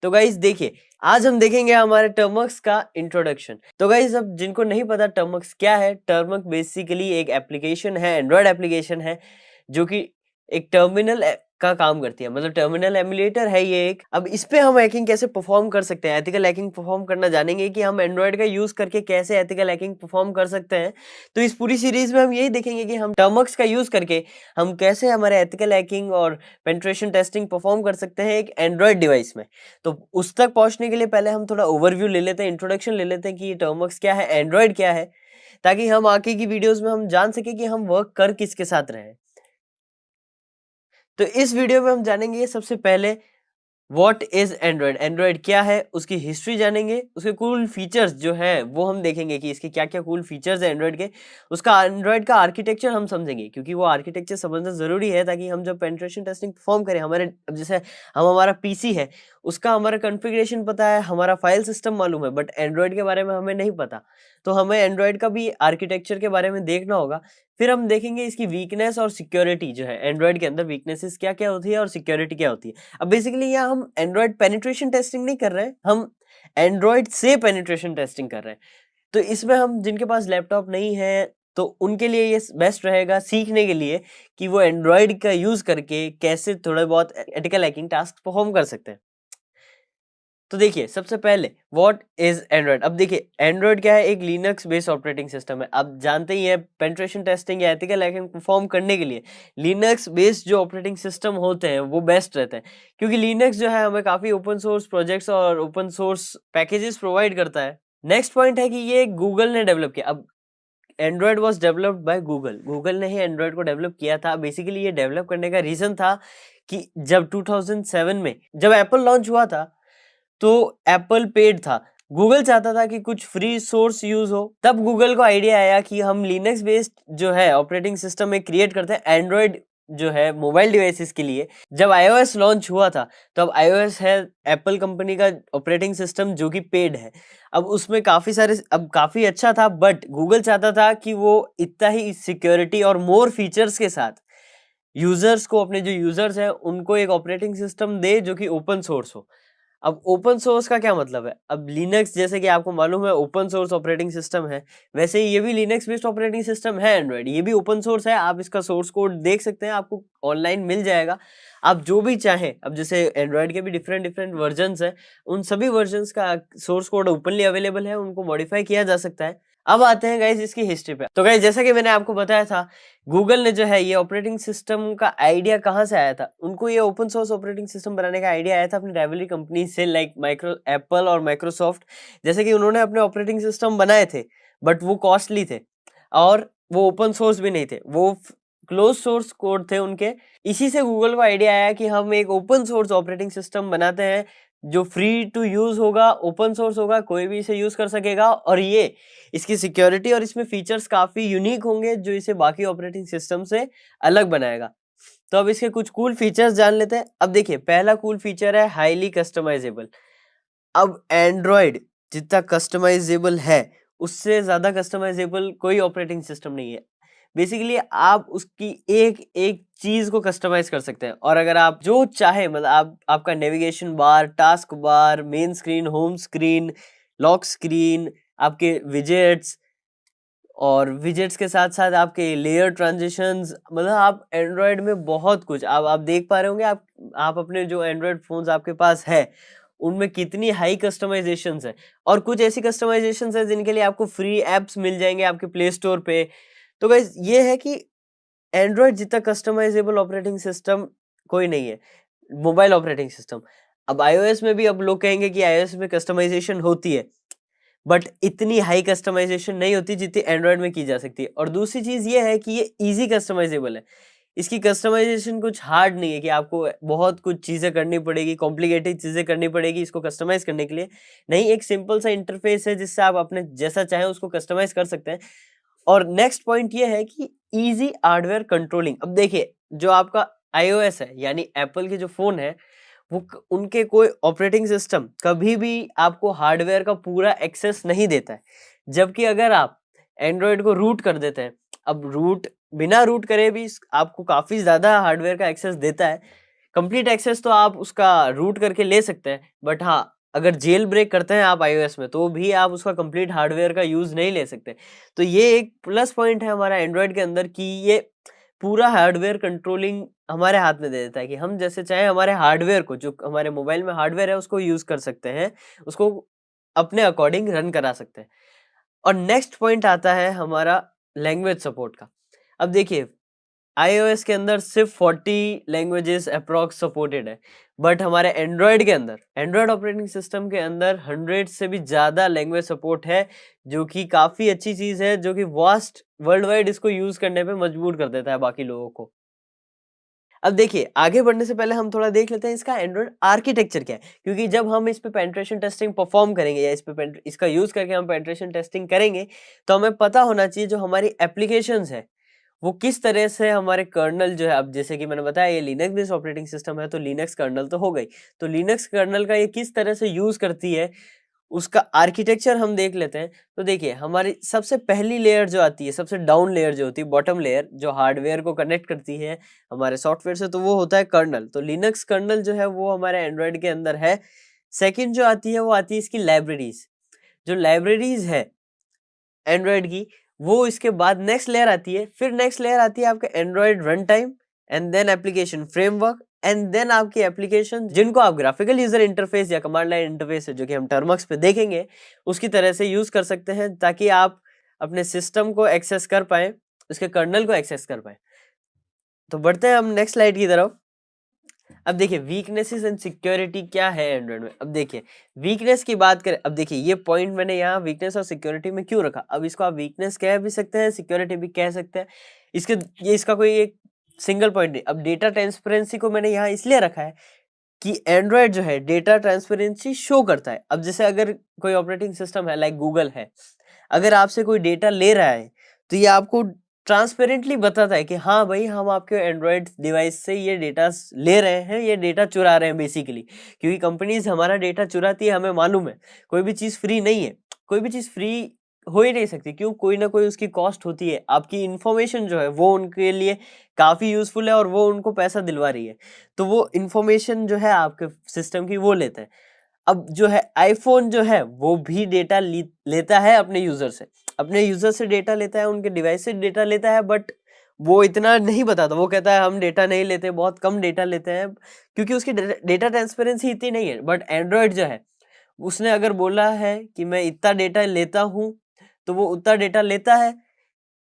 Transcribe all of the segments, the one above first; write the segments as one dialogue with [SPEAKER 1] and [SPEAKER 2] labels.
[SPEAKER 1] तो गाइस देखिए, आज हम देखेंगे हमारे टर्मक्स का इंट्रोडक्शन। तो गाइस अब जिनको नहीं पता टर्मक्स क्या है, टर्मक बेसिकली एक एप्लीकेशन है, एंड्रॉयड एप्लीकेशन है जो कि एक टर्मिनल का काम करती है, मतलब टर्मिनल एमुलेटर है ये एक। अब इस पे हम हैकिंग कैसे परफॉर्म कर सकते हैं, एथिकल हैकिंग परफॉर्म करना जानेंगे कि हम एंड्रॉयड का यूज करके कैसे एथिकल हैकिंग परफॉर्म कर सकते हैं। तो इस पूरी सीरीज में हम यही देखेंगे कि हम टर्मक्स का यूज करके हम कैसे हमारे एथिकल हैकिंग और पेनिट्रेशन टेस्टिंग परफॉर्म कर सकते हैं एक एंड्रॉयड डिवाइस में। तो उस तक पहुंचने के लिए पहले हम थोड़ा ओवरव्यू ले लेते हैं, इंट्रोडक्शन ले लेते हैं कि ये टर्मक्स क्या है, एंड्रॉयड क्या है, ताकि हम आगे की वीडियोस में हम जान सके कि हम वर्क कर किसके साथ रहे। तो इस वीडियो में हम जानेंगे सबसे पहले व्हाट इज एंड्रॉयड, एंड्रॉयड क्या है, उसकी हिस्ट्री जानेंगे, उसके कूल फीचर्स जो है वो हम देखेंगे कि इसके क्या क्या कूल फीचर्स है एंड्रॉयड के। उसका एंड्रॉयड का आर्किटेक्चर हम समझेंगे, क्योंकि वो आर्किटेक्चर समझना जरूरी है ताकि हम जब पेनिट्रेशन टेस्टिंग परफॉर्म करें, हमारे जैसे हमारा पीसी है उसका हमारा कॉन्फ़िगरेशन पता है, हमारा फाइल सिस्टम मालूम है, बट एंड्रॉयड के बारे में हमें नहीं पता, तो हमें एंड्रॉयड का भी आर्किटेक्चर के बारे में देखना होगा। फिर हम देखेंगे इसकी वीकनेस और सिक्योरिटी जो है, एंड्रॉयड के अंदर वीकनेसेस क्या क्या होती है और सिक्योरिटी क्या होती है। अब बेसिकली यहाँ हम एंड्रॉयड पेनिट्रेशन टेस्टिंग नहीं कर रहे हैं, हम एंड्रॉयड से पेनिट्रेशन टेस्टिंग कर रहे हैं। तो इसमें हम जिनके पास लैपटॉप नहीं है तो उनके लिए ये बेस्ट रहेगा सीखने के लिए कि वो एंड्रॉयड का यूज करके कैसे थोड़े बहुत एथिकल हैकिंग टास्क परफॉर्म कर सकते हैं। तो देखिए सबसे पहले व्हाट इज एंड्रॉयड। अब देखिए एंड्रॉयड क्या है, एक लिनक्स बेस्ड ऑपरेटिंग सिस्टम है। आप जानते ही है पेनिट्रेशन टेस्टिंग या एथिकल हैकिंग परफॉर्म करने के लिए लिनक्स बेस्ड जो ऑपरेटिंग सिस्टम होते हैं वो बेस्ट रहते हैं, क्योंकि लिनक्स जो है हमें काफी ओपन सोर्स प्रोजेक्ट्स और ओपन सोर्स पैकेजेस प्रोवाइड करता है। नेक्स्ट पॉइंट है कि ये गूगल ने डेवलप किया। अब Android was developed by Google, Google ने ही एंड्रॉयड को डेवलप किया था। बेसिकली ये डेवलप करने का रीजन था कि जब 2007 में जब एप्पल लॉन्च हुआ था तो एप्पल पेड था, गूगल चाहता था कि कुछ फ्री सोर्स यूज हो। तब गूगल को आइडिया आया कि हम लिनक्स बेस्ड जो है ऑपरेटिंग सिस्टम में क्रिएट करते हैं एंड्रॉयड जो है मोबाइल डिवाइसेस के लिए। जब iOS लॉन्च हुआ था तो अब iOS है एप्पल कंपनी का ऑपरेटिंग सिस्टम जो कि पेड है। अब उसमें काफी सारे, अब काफी अच्छा था, बट गूगल चाहता था कि वो इतना ही सिक्योरिटी और मोर फीचर्स के साथ यूजर्स को, अपने जो यूजर्स हैं उनको एक ऑपरेटिंग सिस्टम दे जो कि ओपन सोर्स हो। अब ओपन सोर्स का क्या मतलब है, अब लिनक्स जैसे कि आपको मालूम है ओपन सोर्स ऑपरेटिंग सिस्टम है, वैसे ही ये भी लिनक्स बेस्ड ऑपरेटिंग सिस्टम है एंड्रॉयड, ये भी ओपन सोर्स है। आप इसका सोर्स कोड देख सकते हैं, आपको ऑनलाइन मिल जाएगा, आप जो भी चाहें। अब जैसे एंड्रॉयड के भी डिफरेंट डिफरेंट वर्जन्स हैं, उन सभी वर्जन्स का सोर्स कोड ओपनली अवेलेबल है, उनको मॉडिफाई किया जा सकता है। अब आते हैं गाइज इसकी हिस्ट्री पे। तो गाइज जैसा कि मैंने आपको बताया था, गूगल ने जो है ये ऑपरेटिंग सिस्टम का आइडिया कहाँ से आया था, उनको ये ओपन सोर्स ऑपरेटिंग सिस्टम बनाने का आइडिया आया था अपनी राइवलरी कंपनी से, लाइक एप्पल और माइक्रोसॉफ्ट। जैसे कि उन्होंने अपने ऑपरेटिंग सिस्टम बनाए थे, बट वो कॉस्टली थे और वो ओपन सोर्स भी नहीं थे, वो क्लोज सोर्स कोड थे उनके। इसी से गूगल को आइडिया आया कि हम एक ओपन सोर्स ऑपरेटिंग सिस्टम बनाते हैं जो फ्री टू यूज होगा, ओपन सोर्स होगा, कोई भी इसे यूज कर सकेगा, और ये इसकी सिक्योरिटी और इसमें फीचर्स काफी यूनिक होंगे जो इसे बाकी ऑपरेटिंग सिस्टम से अलग बनाएगा। तो अब इसके कुछ कूल फीचर्स जान लेते हैं। अब देखिए पहला कूल फीचर है हाईली कस्टमाइजेबल। अब एंड्रॉयड जितना कस्टमाइजेबल है उससे ज्यादा कस्टमाइजेबल कोई ऑपरेटिंग सिस्टम नहीं है। बेसिकली आप उसकी एक एक चीज को कस्टमाइज कर सकते हैं, और अगर आप जो चाहे, मतलब आप आपका navigation bar, task bar, main screen, home screen, lock screen, आपके विजेट्स, और विजेट्स के साथ साथ आपके लेयर ट्रांजिशंस, मतलब आप एंड्रॉयड में बहुत कुछ आप देख पा रहे होंगे। आप अपने जो एंड्रॉयड फोन्स आपके पास है उनमें कितनी हाई कस्टमाइजेशंस है, और कुछ ऐसी कस्टमाइजेशंस है जिनके लिए आपको फ्री एप्स मिल जाएंगे आपके प्ले स्टोर पे। तो गाइस ये है कि एंड्रॉयड जितना कस्टमाइजेबल ऑपरेटिंग सिस्टम कोई नहीं है, मोबाइल ऑपरेटिंग सिस्टम। अब iOS में भी अब लोग कहेंगे कि iOS में कस्टमाइजेशन होती है, बट इतनी हाई कस्टमाइजेशन नहीं होती जितनी एंड्रॉयड में की जा सकती है। और दूसरी चीज ये है कि ये इजी कस्टमाइजेबल है, इसकी कस्टमाइजेशन कुछ हार्ड नहीं है कि आपको बहुत कुछ चीजें करनी पड़ेगी, कॉम्प्लिकेटेड चीजें करनी पड़ेगी इसको कस्टमाइज करने के लिए। नहीं, एक सिंपल सा इंटरफेस है जिससे आप अपने जैसा चाहें उसको कस्टमाइज कर सकते हैं। और नेक्स्ट पॉइंट ये है कि इजी हार्डवेयर कंट्रोलिंग। अब देखिए जो आपका iOS है यानी एप्पल के जो फोन है वो उनके कोई ऑपरेटिंग सिस्टम कभी भी आपको हार्डवेयर का पूरा एक्सेस नहीं देता है, जबकि अगर आप एंड्रॉयड को रूट कर देते हैं, अब रूट बिना रूट करे भी आपको काफी ज्यादा हार्डवेयर का एक्सेस देता है। कंप्लीट एक्सेस तो आप उसका रूट करके ले सकते हैं, बट हाँ अगर जेल ब्रेक करते हैं आप iOS में तो भी आप उसका कंप्लीट हार्डवेयर का यूज नहीं ले सकते। तो ये एक प्लस पॉइंट है हमारा एंड्रॉयड के अंदर कि ये पूरा हार्डवेयर कंट्रोलिंग हमारे हाथ में दे देता है कि हम जैसे चाहे हमारे हार्डवेयर को, जो हमारे मोबाइल में हार्डवेयर है उसको यूज कर सकते हैं, उसको अपने अकॉर्डिंग रन करा सकते हैं। और नेक्स्ट पॉइंट आता है हमारा लैंग्वेज सपोर्ट का। अब देखिए iOS के अंदर सिर्फ 40 लैंग्वेजेस अप्रॉक्स सपोर्टेड है, बट हमारे एंड्रॉयड के अंदर, एंड्रॉयड ऑपरेटिंग सिस्टम के अंदर 100 से भी ज़्यादा लैंग्वेज सपोर्ट है, जो कि काफ़ी अच्छी चीज़ है, जो कि वास्ट वर्ल्ड वाइड इसको यूज़ करने पे मजबूर कर देता है बाकी लोगों को। अब देखिए आगे बढ़ने से पहले हम थोड़ा देख लेते हैं इसका एंड्रॉयड आर्किटेक्चर क्या है, क्योंकि जब हम इस पे पेनिट्रेशन टेस्टिंग परफॉर्म करेंगे या इसका यूज़ करके हम पेनिट्रेशन टेस्टिंग करेंगे, तो हमें पता होना चाहिए जो हमारी एप्लीकेशंस है वो किस तरह से हमारे कर्नल जो है, अब जैसे कि मैंने बताया ये लिनक्स बेस्ड ऑपरेटिंग सिस्टम है तो लिनक्स कर्नल तो हो गई, तो लिनक्स कर्नल का ये किस तरह से यूज करती है उसका आर्किटेक्चर हम देख लेते हैं। तो देखिए हमारी सबसे पहली लेयर जो आती है, सबसे डाउन लेयर जो होती है, बॉटम लेयर जो हार्डवेयर को कनेक्ट करती है हमारे सॉफ्टवेयर से, तो वो होता है कर्नल। तो लिनक्स कर्नल जो है वो हमारे एंड्रॉयड के अंदर है। सेकेंड जो आती है वो आती है इसकी लाइब्रेरीज, जो लाइब्रेरीज है एंड्रॉयड की, वो इसके बाद नेक्स्ट लेयर आती है। फिर नेक्स्ट लेयर आती है आपका Android run time and then application framework and then आपकी एप्लीकेशन जिनको आप ग्राफिकल यूजर इंटरफेस या कमांड लाइन इंटरफेस है जो कि हम टर्मक्स पे देखेंगे उसकी तरह से यूज कर सकते हैं, ताकि आप अपने सिस्टम को एक्सेस कर पाए, उसके कर्नल को एक्सेस कर पाए। तो बढ़ते हैं हम नेक्स्ट स्लाइड की तरफ। अब देखिए वीकनेसेस एंड सिक्योरिटी क्या है एंड्रॉइड में। अब देखिए वीकनेस की बात करें, अब देखिए ये पॉइंट मैंने यहाँ वीकनेस और सिक्योरिटी में क्यों रखा, अब इसको आप वीकनेस कह भी सकते हैं, सिक्योरिटी भी कह सकते हैं, ये इसका कोई एक सिंगल पॉइंट नहीं। अब डेटा ट्रांसपेरेंसी को मैंने यहाँ इसलिए रखा है कि एंड्रॉयड जो है डेटा ट्रांसपेरेंसी शो करता है। अब जैसे अगर कोई ऑपरेटिंग सिस्टम है लाइक गूगल है, अगर आपसे कोई डेटा ले रहा है तो ये आपको ट्रांसपेरेंटली बताता है कि हाँ भाई हम आपके एंड्रॉयड डिवाइस से ये डेटा ले रहे हैं, ये डेटा चुरा रहे हैं बेसिकली, क्योंकि कंपनीज हमारा डेटा चुराती है, हमें मालूम है। कोई भी चीज़ फ्री नहीं है, कोई भी चीज़ फ्री हो ही नहीं सकती, क्यों, कोई ना कोई उसकी कॉस्ट होती है। आपकी इन्फॉर्मेशन जो है वो उनके लिए काफ़ी यूजफुल है और वो उनको पैसा दिलवा रही है, तो वो इन्फॉर्मेशन जो है आपके सिस्टम की वो लेते हैं। अब जो है आईफोन जो है वो भी डेटा लेता है अपने यूजर से, अपने यूजर से डेटा लेता है, उनके डिवाइस से डेटा लेता है, बट वो इतना नहीं बताता। वो कहता है हम डेटा नहीं लेते, बहुत कम डेटा लेते हैं, क्योंकि उसकी डेटा ट्रांसपेरेंसी इतनी नहीं है। बट एंड्रॉयड जो है उसने अगर बोला है कि मैं इतना डेटा लेता हूँ, तो वो उतना डेटा लेता है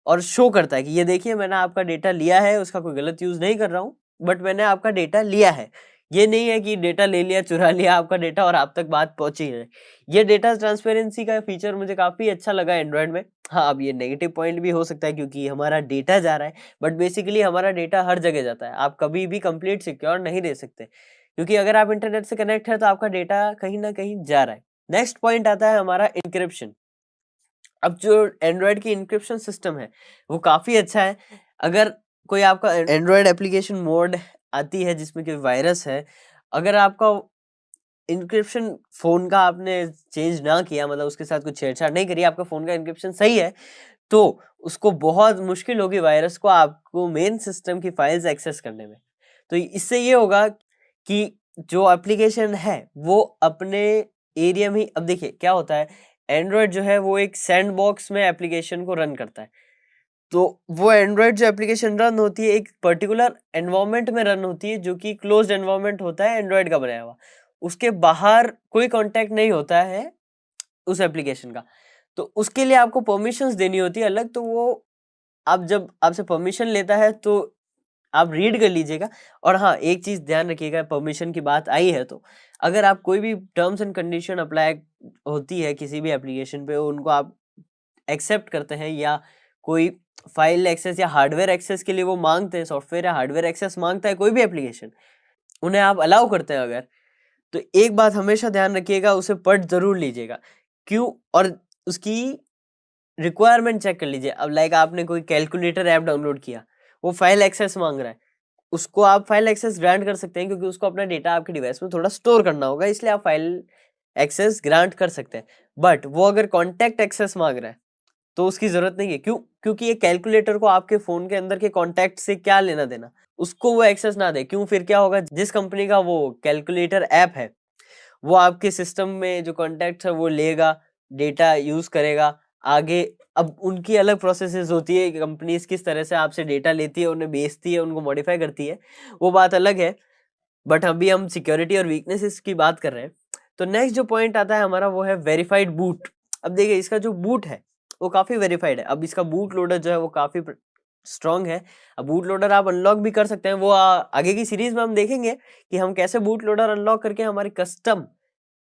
[SPEAKER 1] और शो करता है कि ये देखिए मैंने आपका डेटा लिया है, उसका कोई गलत यूज नहीं कर रहा हूँ, बट मैंने आपका डेटा लिया है। ये नहीं है कि डेटा ले लिया, चुरा लिया आपका डेटा और आप तक बात पहुंची है। ये डेटा ट्रांसपेरेंसी का फीचर मुझे काफी अच्छा लगा एंड्रॉयड में। हाँ अब ये नेगेटिव पॉइंट भी हो सकता है क्योंकि हमारा डेटा जा रहा है, बट बेसिकली हमारा डेटा हर जगह जाता है, आप कभी भी कंप्लीट सिक्योर नहीं दे सकते, क्योंकि अगर आप इंटरनेट से कनेक्ट है तो आपका डेटा कहीं ना कहीं जा रहा है। नेक्स्ट पॉइंट आता है हमारा इंक्रिप्शन। अब जो एंड्रॉयड की इंक्रिप्शन सिस्टम है वो काफ़ी अच्छा है। अगर कोई आपका एंड्रॉयड एप्लीकेशन मोड आती है जिसमें कोई वायरस है, अगर आपका इंक्रिप्शन फ़ोन का आपने चेंज ना किया, मतलब उसके साथ कुछ छेड़छाड़ नहीं करी, आपका फ़ोन का इंक्रिप्शन सही है, तो उसको बहुत मुश्किल होगी वायरस को आपको मेन सिस्टम की फाइल्स एक्सेस करने में। तो इससे ये होगा कि जो एप्लीकेशन है वो अपने एरिया में, अब देखिए क्या होता है, एंड्रॉयड जो है वो एक सैंडबॉक्स में एप्लीकेशन को रन करता है। तो वो एंड्रॉयड जो एप्लीकेशन रन होती है एक पर्टिकुलर एनवायरनमेंट में रन होती है, जो कि क्लोज्ड एनवायरनमेंट होता है एंड्रॉयड का बनाया हुआ, उसके बाहर कोई कांटेक्ट नहीं होता है उस एप्लीकेशन का। तो उसके लिए आपको परमिशंस देनी होती है अलग, तो वो आप जब आपसे परमिशन लेता है तो आप रीड कर लीजिएगा। और हाँ एक चीज़ ध्यान रखिएगा, परमिशन की बात आई है तो अगर आप कोई भी टर्म्स एंड कंडीशन अप्लाई होती है किसी भी एप्लीकेशन पे, उनको आप एक्सेप्ट करते हैं या कोई फाइल एक्सेस या हार्डवेयर एक्सेस के लिए वो मांगते हैं, सॉफ्टवेयर या हार्डवेयर एक्सेस मांगता है कोई भी एप्लीकेशन, उन्हें आप अलाउ करते हैं अगर, तो एक बात हमेशा ध्यान रखिएगा, उसे पढ़ जरूर लीजिएगा क्यों, और उसकी रिक्वायरमेंट चेक कर लीजिए। अब लाइक आपने कोई कैलकुलेटर ऐप डाउनलोड किया, वो फाइल एक्सेस मांग रहा है, उसको आप फाइल एक्सेस ग्रांट कर सकते हैं क्योंकि उसको अपना डेटा आपके डिवाइस में थोड़ा स्टोर करना होगा, इसलिए आप फाइल एक्सेस ग्रांट कर सकते हैं। बट वो अगर कॉन्टैक्ट एक्सेस मांग रहा है तो उसकी ज़रूरत नहीं है। क्यों? क्योंकि ये कैलकुलेटर को आपके फ़ोन के अंदर के कॉन्टैक्ट से क्या लेना-देना? उसको वो एक्सेस ना दे। क्यों? फिर क्या होगा, जिस कंपनी का वो कैलकुलेटर ऐप है, वो आपके सिस्टम में जो कॉन्टैक्ट्स है वो लेगा, डेटा यूज़ करेगा। आगे अब उनकी अलग प्रोसेसेस होती है, कंपनीज़ किस तरह से आपसे डेटा लेती है, उन्हें बेचती है, उनको मॉडिफ़ाई करती है, वो बात अलग है। बट अभी हम सिक्योरिटी और वीकनेसेस की बात कर रहे हैं। तो नेक्स्ट जो पॉइंट आता है हमारा, वो है वेरीफाइड बूट। अब देखिए, इसका जो बूट है वो काफी वेरीफाइड है। अब इसका बूट लोडर जो है वो काफी स्ट्रॉन्ग है। अब बूट लोडर आप अनलॉक भी कर सकते हैं, वो आगे की सीरीज में हम देखेंगे कि हम कैसे बूट लोडर अनलॉक करके हमारी कस्टम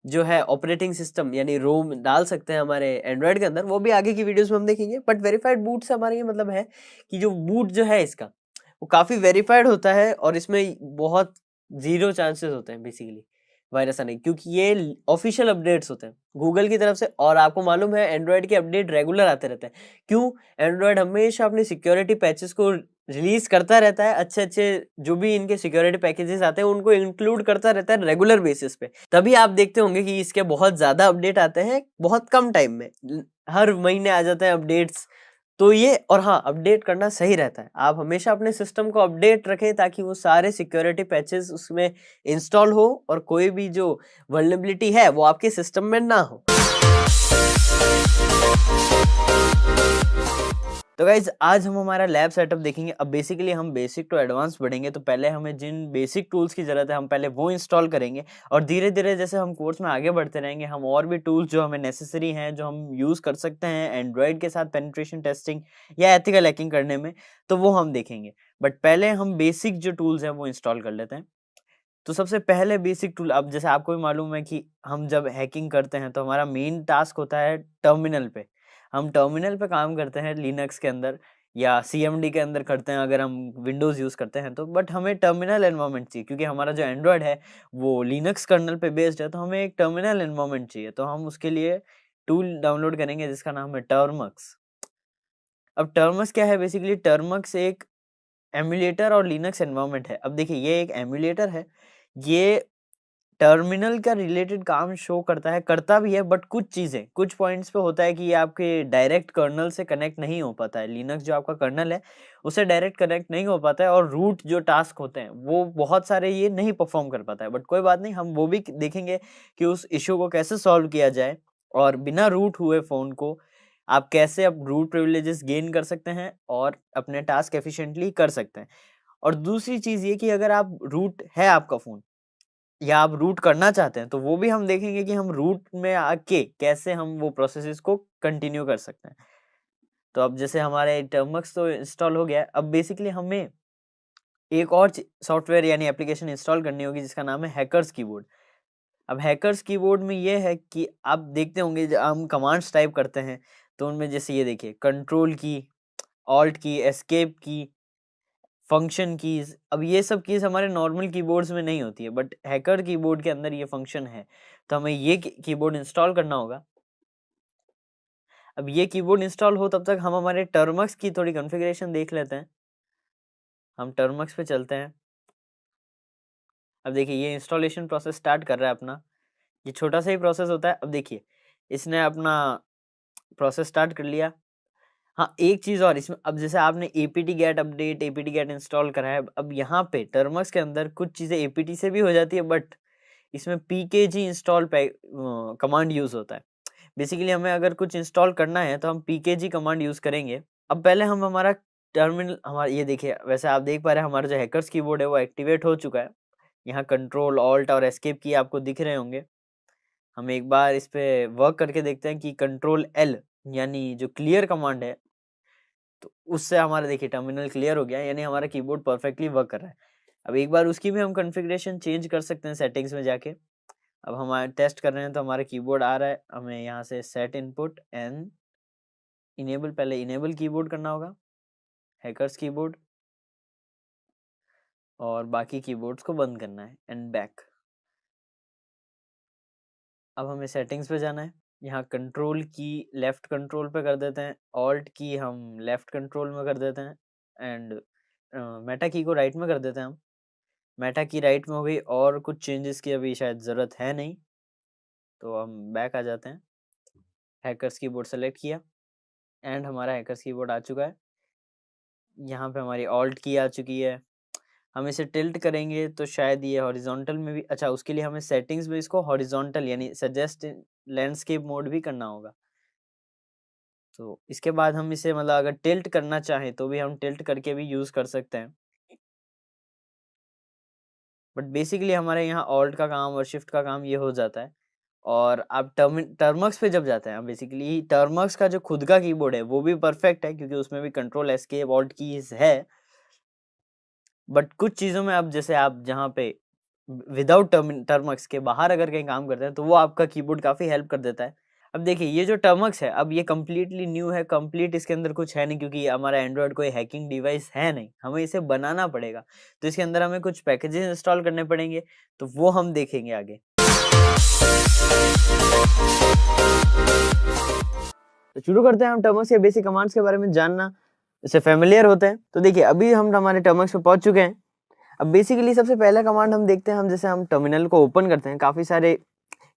[SPEAKER 1] जो है ऑपरेटिंग सिस्टम यानी रोम डाल सकते हैं हमारे एंड्रॉइड के अंदर, वो भी आगे की वीडियोस में हम देखेंगे। बट वेरीफाइड बूट से हमारा ये मतलब है कि जो बूट जो है इसका, वो काफी वेरीफाइड होता है और इसमें बहुत जीरो चांसेस होते हैं बेसिकली वायरस आने के, क्योंकि ये ऑफिशियल अपडेट्स होते हैं गूगल की तरफ से। और आपको मालूम है एंड्रॉइड के अपडेट रेगुलर आते रहते हैं। क्यों? एंड्रॉइड हमेशा अपने सिक्योरिटी पैचेस को रिलीज करता रहता है, अच्छे अच्छे जो भी इनके सिक्योरिटी पैकेजेस आते हैं उनको इंक्लूड करता रहता है रेगुलर बेसिस पे। तभी आप देखते होंगे कि इसके बहुत ज्यादा अपडेट आते हैं बहुत कम टाइम में, हर महीने आ जाते हैं अपडेट्स। तो ये, और हाँ, अपडेट करना सही रहता है। आप हमेशा अपने सिस्टम को अपडेट रखें ताकि वो सारे सिक्योरिटी पैचेस उसमें इंस्टॉल हो और कोई भी जो वल्नरेबिलिटी है वो आपके सिस्टम में ना हो। तो गाइज आज हम हमारा लैब सेटअप देखेंगे। अब बेसिकली हम बेसिक टू एडवांस बढ़ेंगे, तो पहले हमें जिन बेसिक टूल्स की ज़रूरत है हम पहले वो इंस्टॉल करेंगे, और धीरे धीरे जैसे हम कोर्स में आगे बढ़ते रहेंगे हम और भी टूल्स जो हमें नेसेसरी हैं, जो हम यूज़ कर सकते हैं एंड्रॉयड के साथ पेनिट्रेशन टेस्टिंग या एथिकल हैकिंग करने में, तो वो हम देखेंगे। बट पहले हम बेसिक जो टूल्स हैं वो इंस्टॉल कर लेते हैं। तो सबसे पहले बेसिक टूल, अब जैसे आपको भी मालूम है कि हम जब हैकिंग करते हैं तो हमारा मेन टास्क होता है टर्मिनल पे। हम टर्मिनल पे काम करते हैं लिनक्स के अंदर या सीएमडी के अंदर करते हैं अगर हम विंडोज़ यूज़ करते हैं तो। बट हमें टर्मिनल एनवायरनमेंट चाहिए, क्योंकि हमारा जो एंड्रॉयड है वो लिनक्स कर्नल पे बेस्ड है, तो हमें एक टर्मिनल एनवायरनमेंट चाहिए। तो हम उसके लिए टूल डाउनलोड करेंगे जिसका नाम है टर्मक्स। अब टर्मक्स क्या है? बेसिकली टर्मक्स एक एमुलेटर और लिनक्स एनवायरनमेंट है। अब देखिए, ये एक एमुलेटर है, ये टर्मिनल का रिलेटेड काम शो करता है, करता भी है, बट कुछ चीज़ें कुछ पॉइंट्स पे होता है कि ये आपके डायरेक्ट कर्नल से कनेक्ट नहीं हो पाता है। लिनक्स जो आपका कर्नल है उससे डायरेक्ट कनेक्ट नहीं हो पाता है, और रूट जो टास्क होते हैं वो बहुत सारे ये नहीं परफॉर्म कर पाता है। बट कोई बात नहीं, हम वो भी देखेंगे कि उस इशू को कैसे सॉल्व किया जाए, और बिना रूट हुए फ़ोन को आप कैसे अब रूट प्रिविलेजेस गेन कर सकते हैं और अपने टास्क एफिशिएंटली कर सकते हैं। और दूसरी चीज़ ये कि अगर आप रूट है आपका फ़ोन या आप रूट करना चाहते हैं, तो वो भी हम देखेंगे कि हम रूट में आके कैसे हम वो प्रोसेसेस को कंटिन्यू कर सकते हैं। तो अब जैसे हमारे टर्मक्स तो इंस्टॉल हो गया है, अब बेसिकली हमें एक और सॉफ्टवेयर यानी एप्लीकेशन इंस्टॉल करनी होगी जिसका नाम है हैकर्स कीबोर्ड। अब हैकर्स कीबोर्ड में ये है कि आप देखते होंगे जब हम कमांड्स टाइप करते हैं तो उनमें जैसे ये देखिए, कंट्रोल की, ऑल्ट की, एस्केप की, फंक्शन कीज़। अब ये सब कीज़ हमारे नॉर्मल कीबोर्ड्स में नहीं होती है, बट हैकर कीबोर्ड के अंदर ये फंक्शन है। तो हमें ये कीबोर्ड इंस्टॉल करना होगा। अब ये कीबोर्ड इंस्टॉल हो तब तक हम हमारे टर्मक्स की थोड़ी कॉन्फ़िगरेशन देख लेते हैं। हम टर्मक्स पे चलते हैं। अब देखिए, ये इंस्टॉलेशन प्रोसेस स्टार्ट कर रहा है अपना। ये छोटा सा ही प्रोसेस होता है। अब देखिए, इसने अपना प्रोसेस स्टार्ट कर लिया। हाँ, एक चीज़ और इसमें, अब जैसे आपने apt-get अपडेट, apt-get इंस्टॉल करा है, अब यहाँ पे टर्मक्स के अंदर कुछ चीज़ें apt से भी हो जाती है, बट इसमें pkg इंस्टॉल कमांड यूज़ होता है। बेसिकली हमें अगर कुछ इंस्टॉल करना है तो हम pkg कमांड यूज़ करेंगे। अब पहले हम हमारा टर्मिनल, हमारा ये देखिए, वैसे आप देख पा रहे हैं हमारा जो हैकर्स कीबोर्ड है वो एक्टिवेट हो चुका है। यहाँ कंट्रोल, ऑल्ट और एस्केप की आपको दिख रहे होंगे। हम एक बार इस पे वर्क करके देखते हैं कि कंट्रोल एल यानी जो क्लियर कमांड है, तो उससे हमारा देखिए टर्मिनल क्लियर हो गया, यानी हमारा कीबोर्ड परफेक्टली वर्क कर रहा है। अब एक बार उसकी भी हम कॉन्फ़िगरेशन चेंज कर सकते हैं सेटिंग्स में जाके। अब हम टेस्ट कर रहे हैं तो हमारा कीबोर्ड आ रहा है, हमें यहाँ से सेट इनपुट एंड इनेबल, पहले इनेबल कीबोर्ड करना होगा, हैकर्स कीबोर्ड, और बाकी कीबोर्ड्स को बंद करना है एंड बैक। अब हमें सेटिंग्स पे जाना है, यहाँ कंट्रोल की लेफ्ट कंट्रोल पे कर देते हैं, ऑल्ट की हम लेफ्ट कंट्रोल में कर देते हैं, एंड मेटा की को राइट में कर देते हैं हम। मेटा की राइट में हो गई, और कुछ चेंजेस की अभी शायद ज़रूरत है नहीं, तो हम बैक आ जाते हैं। हैकर्स कीबोर्ड सेलेक्ट किया, एंड हमारा हैकर्स कीबोर्ड आ चुका है। यहाँ पे हमारी ऑल्ट की आ चुकी है। हम इसे टिल्ट करेंगे तो शायद ये हॉरिजॉन्टल में भी, अच्छा उसके लिए हमें सेटिंग्स में इसको हॉरिजॉन्टल यानी सजेस्ट लैंडस्केप मोड भी करना होगा। तो इसके बाद हम इसे मतलब अगर टिल्ट करना चाहें तो भी हम टिल्ट करके भी यूज कर सकते हैं। बट बेसिकली हमारे यहाँ ऑल्ट का काम और शिफ्ट का काम ये हो जाता है। और आप टर्मक्स पे जब जाते हैं, बेसिकली टर्मक्स का जो खुद का कीबोर्ड है वो भी परफेक्ट है क्योंकि उसमें भी कंट्रोल एस्केप ऑल्ट कीज है। बट कुछ चीज़ों में अब जैसे आप जहाँ पे विदाउट टर्मक्स के बाहर अगर कहीं काम करते हैं तो वो आपका कीबोर्ड काफ़ी हेल्प कर देता है। अब देखिए ये जो टर्मक्स है अब ये कम्प्लीटली न्यू है, कंप्लीट इसके अंदर कुछ है नहीं क्योंकि हमारा एंड्रॉयड कोई हैकिंग डिवाइस है नहीं, हमें इसे बनाना पड़ेगा। तो इसके अंदर हमें कुछ पैकेजेस इंस्टॉल करने पड़ेंगे, तो वो हम देखेंगे आगे। तो शुरू करते हैं हम टर्मक्स के बेसिक कमांड्स के बारे में जानना, इससे फेमिलियर होते हैं। तो देखिए अभी हम हमारे टर्मक्स पे पहुंच चुके हैं। अब बेसिकली सबसे पहला कमांड हम देखते हैं, हम जैसे हम टर्मिनल को ओपन करते हैं, काफ़ी सारे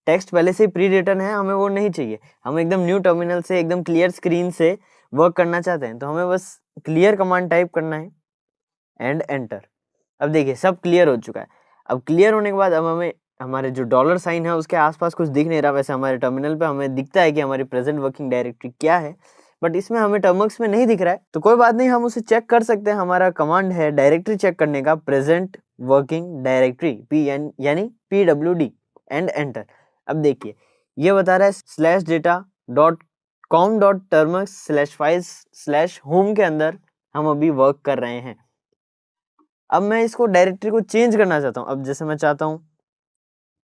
[SPEAKER 1] टेक्स्ट पहले से प्री रिटन है, हमें वो नहीं चाहिए, हम एकदम न्यू टर्मिनल से एकदम क्लियर स्क्रीन से वर्क करना चाहते हैं। तो हमें बस क्लियर कमांड टाइप करना है एंड एंटर। अब देखिए सब क्लियर हो चुका है। अब क्लियर होने के बाद अब हमें हमारे जो डॉलर साइन है उसके आसपास कुछ दिख नहीं रहा, वैसे हमारे टर्मिनल पे हमें दिखता है कि हमारी प्रेजेंट वर्किंग डायरेक्टरी क्या है, बट इसमें हमें टर्मक्स में नहीं दिख रहा है। तो कोई बात नहीं, हम उसे चेक कर सकते हैं। हमारा कमांड है डायरेक्टरी चेक करने का, प्रेजेंट वर्किंग डायरेक्टरी यानी PWD एंड एंटर। अब देखिए ये बता रहा है /data.com.termux/files/home के अंदर हम अभी वर्क कर रहे हैं। अब मैं इसको डायरेक्टरी को चेंज करना चाहता हूँ। अब जैसे मैं चाहता हूँ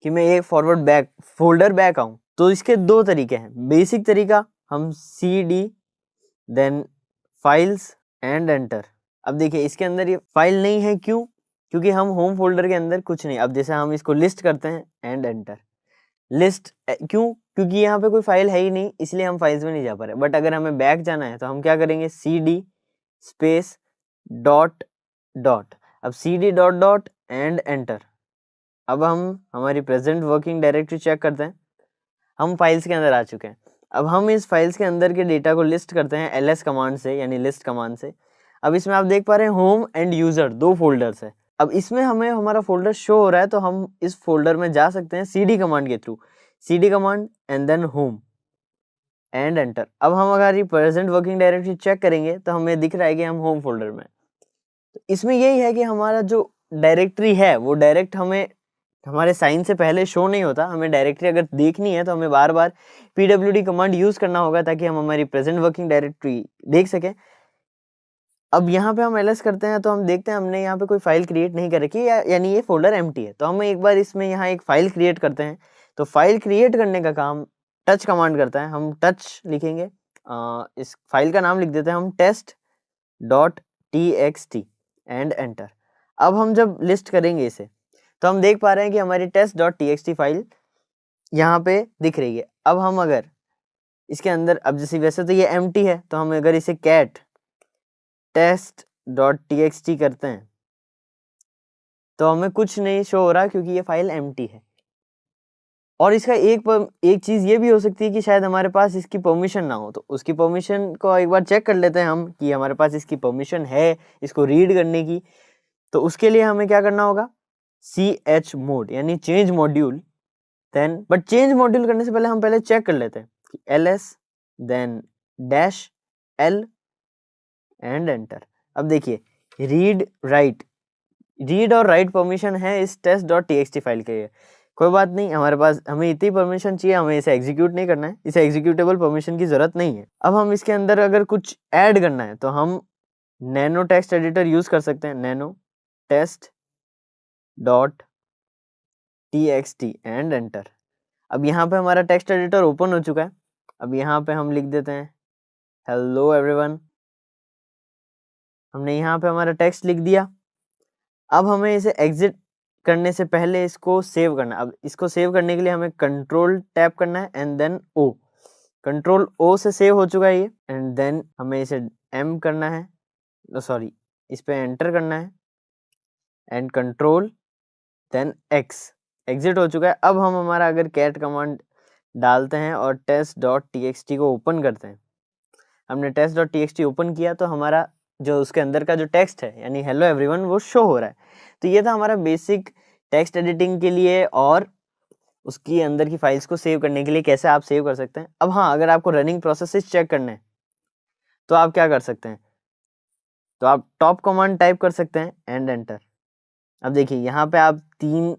[SPEAKER 1] कि मैं एक फॉरवर्ड बैक फोल्डर बैक आऊँ, तो इसके दो तरीके हैं। बेसिक तरीका हम CD then files and enter. अब देखिए इसके अंदर ये फाइल नहीं है, क्यों? क्योंकि हम होम फोल्डर के अंदर कुछ नहीं। अब जैसे हम इसको लिस्ट करते हैं एंड एंटर, लिस्ट क्यों? क्योंकि यहाँ पे कोई फाइल है ही नहीं, इसलिए हम फाइल्स में नहीं जा पा रहे। बट अगर हमें बैक जाना है तो हम क्या करेंगे, CD स्पेस डॉट डॉट, अब CD dot dot and enter. अब हम हमारी प्रेजेंट वर्किंग डायरेक्टरी चेक करते हैं, हम फाइल्स के अंदर आ चुके हैं। अब हम इस फाइल्स के अंदर के डेटा को लिस्ट करते हैं LS कमांड से, यानी लिस्ट कमांड से। अब इसमें आप देख पा रहे हैं होम एंड यूजर दो फोल्डर्स है। अब इसमें हमें हमारा फोल्डर शो हो रहा है, तो हम इस फोल्डर में जा सकते हैं CD कमांड के through, CD command and then home and enter. अब हम अगर ये प्रेजेंट वर्किंग डायरेक्टरी चेक करेंगे तो हमें दिख रहा है कि हम होम फोल्डर में। तो इसमें यही है कि हमारा जो डायरेक्टरी है वो डायरेक्ट हमें हमारे साइन से पहले शो नहीं होता। हमें डायरेक्टरी अगर देखनी है तो हमें बार बार PWD कमांड यूज करना होगा ताकि हम हमारी प्रेजेंट वर्किंग डायरेक्टरी देख सकें। अब यहाँ पे हम LS करते हैं तो हम देखते हैं हमने यहाँ पे कोई फाइल क्रिएट नहीं कर रखी है, यानी ये फोल्डर एम्प्टी है। तो हम एक बार इसमें यहाँ एक फाइल क्रिएट करते हैं। तो फाइल क्रिएट करने का काम टच कमांड करता है। हम टच लिखेंगे, इस फाइल का नाम लिख देते हैं हम test.txt एंड एंटर। अब हम जब लिस्ट करेंगे इसे तो हम देख पा रहे हैं कि हमारी test.txt फाइल यहाँ पे दिख रही है। अब हम अगर इसके अंदर, अब जैसे वैसे तो ये एम्प्टी है, तो हम अगर इसे cat test.txt करते हैं तो हमें कुछ नहीं शो हो रहा क्योंकि ये फाइल एम्प्टी है। और इसका एक चीज़ ये भी हो सकती है कि शायद हमारे पास इसकी परमिशन ना हो, तो उसकी परमिशन को एक बार चेक कर लेते हैं हम कि हमारे पास इसकी परमिशन है इसको रीड करने की। तो उसके लिए हमें क्या करना होगा, chmod यानी change module then, but change module करने से पहले हम पहले चेक कर लेते हैं कि LS then -L and enter. अब देखिए रीड और राइट परमिशन है इस test.txt फाइल के लिए। कोई बात नहीं, हमारे पास हमें इतनी परमिशन चाहिए, हमें इसे एग्जीक्यूट नहीं करना है, इसे एग्जीक्यूटेबल परमिशन की जरूरत नहीं है। अब हम इसके अंदर अगर कुछ ऐड करना है तो हम नैनो टेक्स्ट एडिटर यूज कर सकते हैं, नैनो test.txt एंड एंटर। अब यहाँ पे हमारा टेक्स्ट एडिटर ओपन हो चुका है। अब यहाँ पे हम लिख देते हैं हेलो एवरीवन। हमने यहाँ पे हमारा टेक्स्ट लिख दिया। अब हमें इसे एग्जिट करने से पहले इसको सेव करना। अब इसको सेव करने के लिए हमें कंट्रोल टैप करना है and then O। Control O से सेव हो चुका है ये, एंड देन हमें इसे M करना है, सॉरी इस पे एंटर करना है and control then X। Exit हो चुका है। अब हम हमारा अगर कैट कमांड डालते हैं और test.txt को ओपन करते हैं हमने test.txt ओपन किया तो हमारा जो उसके अंदर का जो टेक्स्ट है यानी हेलो एवरीवन वो शो हो रहा है। तो ये था हमारा बेसिक टेक्स्ट एडिटिंग के लिए और उसकी अंदर की फाइल्स को सेव करने के लिए कैसे आप सेव कर सकते हैं। अब हाँ, अगर आपको रनिंग प्रोसेसेस चेक करने हैं तो आप क्या कर सकते हैं, तो आप टॉप कमांड टाइप कर सकते हैं एंड एंटर। अब देखिए यहाँ पे आप 3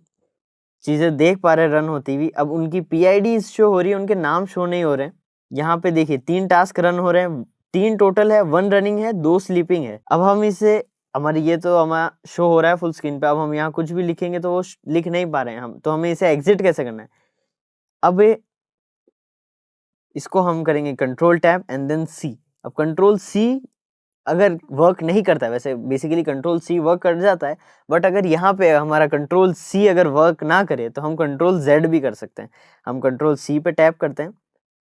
[SPEAKER 1] चीजें देख पा रहे हैं रन होती हुई। अब उनकी PID शो हो रही है, उनके नाम शो नहीं हो रहे हैं। यहाँ पे देखिए 3 टास्क रन हो रहे हैं, 3 टोटल है, 1 रनिंग है, 2 स्लीपिंग है। अब हम इसे हमारी ये तो हमारा शो हो रहा है फुल स्क्रीन पे। अब हम यहाँ कुछ भी लिखेंगे तो वो लिख नहीं पा रहे हैं हम, तो हमें इसे एग्जिट कैसे करना है। अब इसको हम करेंगे कंट्रोल टैब एंड देन सी। अब कंट्रोल सी अगर वर्क नहीं करता है, वैसे बेसिकली कंट्रोल सी वर्क कर जाता है, बट अगर यहाँ पे हमारा कंट्रोल सी अगर वर्क ना करे तो हम कंट्रोल जेड भी कर सकते हैं। हम कंट्रोल सी पे टैप करते हैं।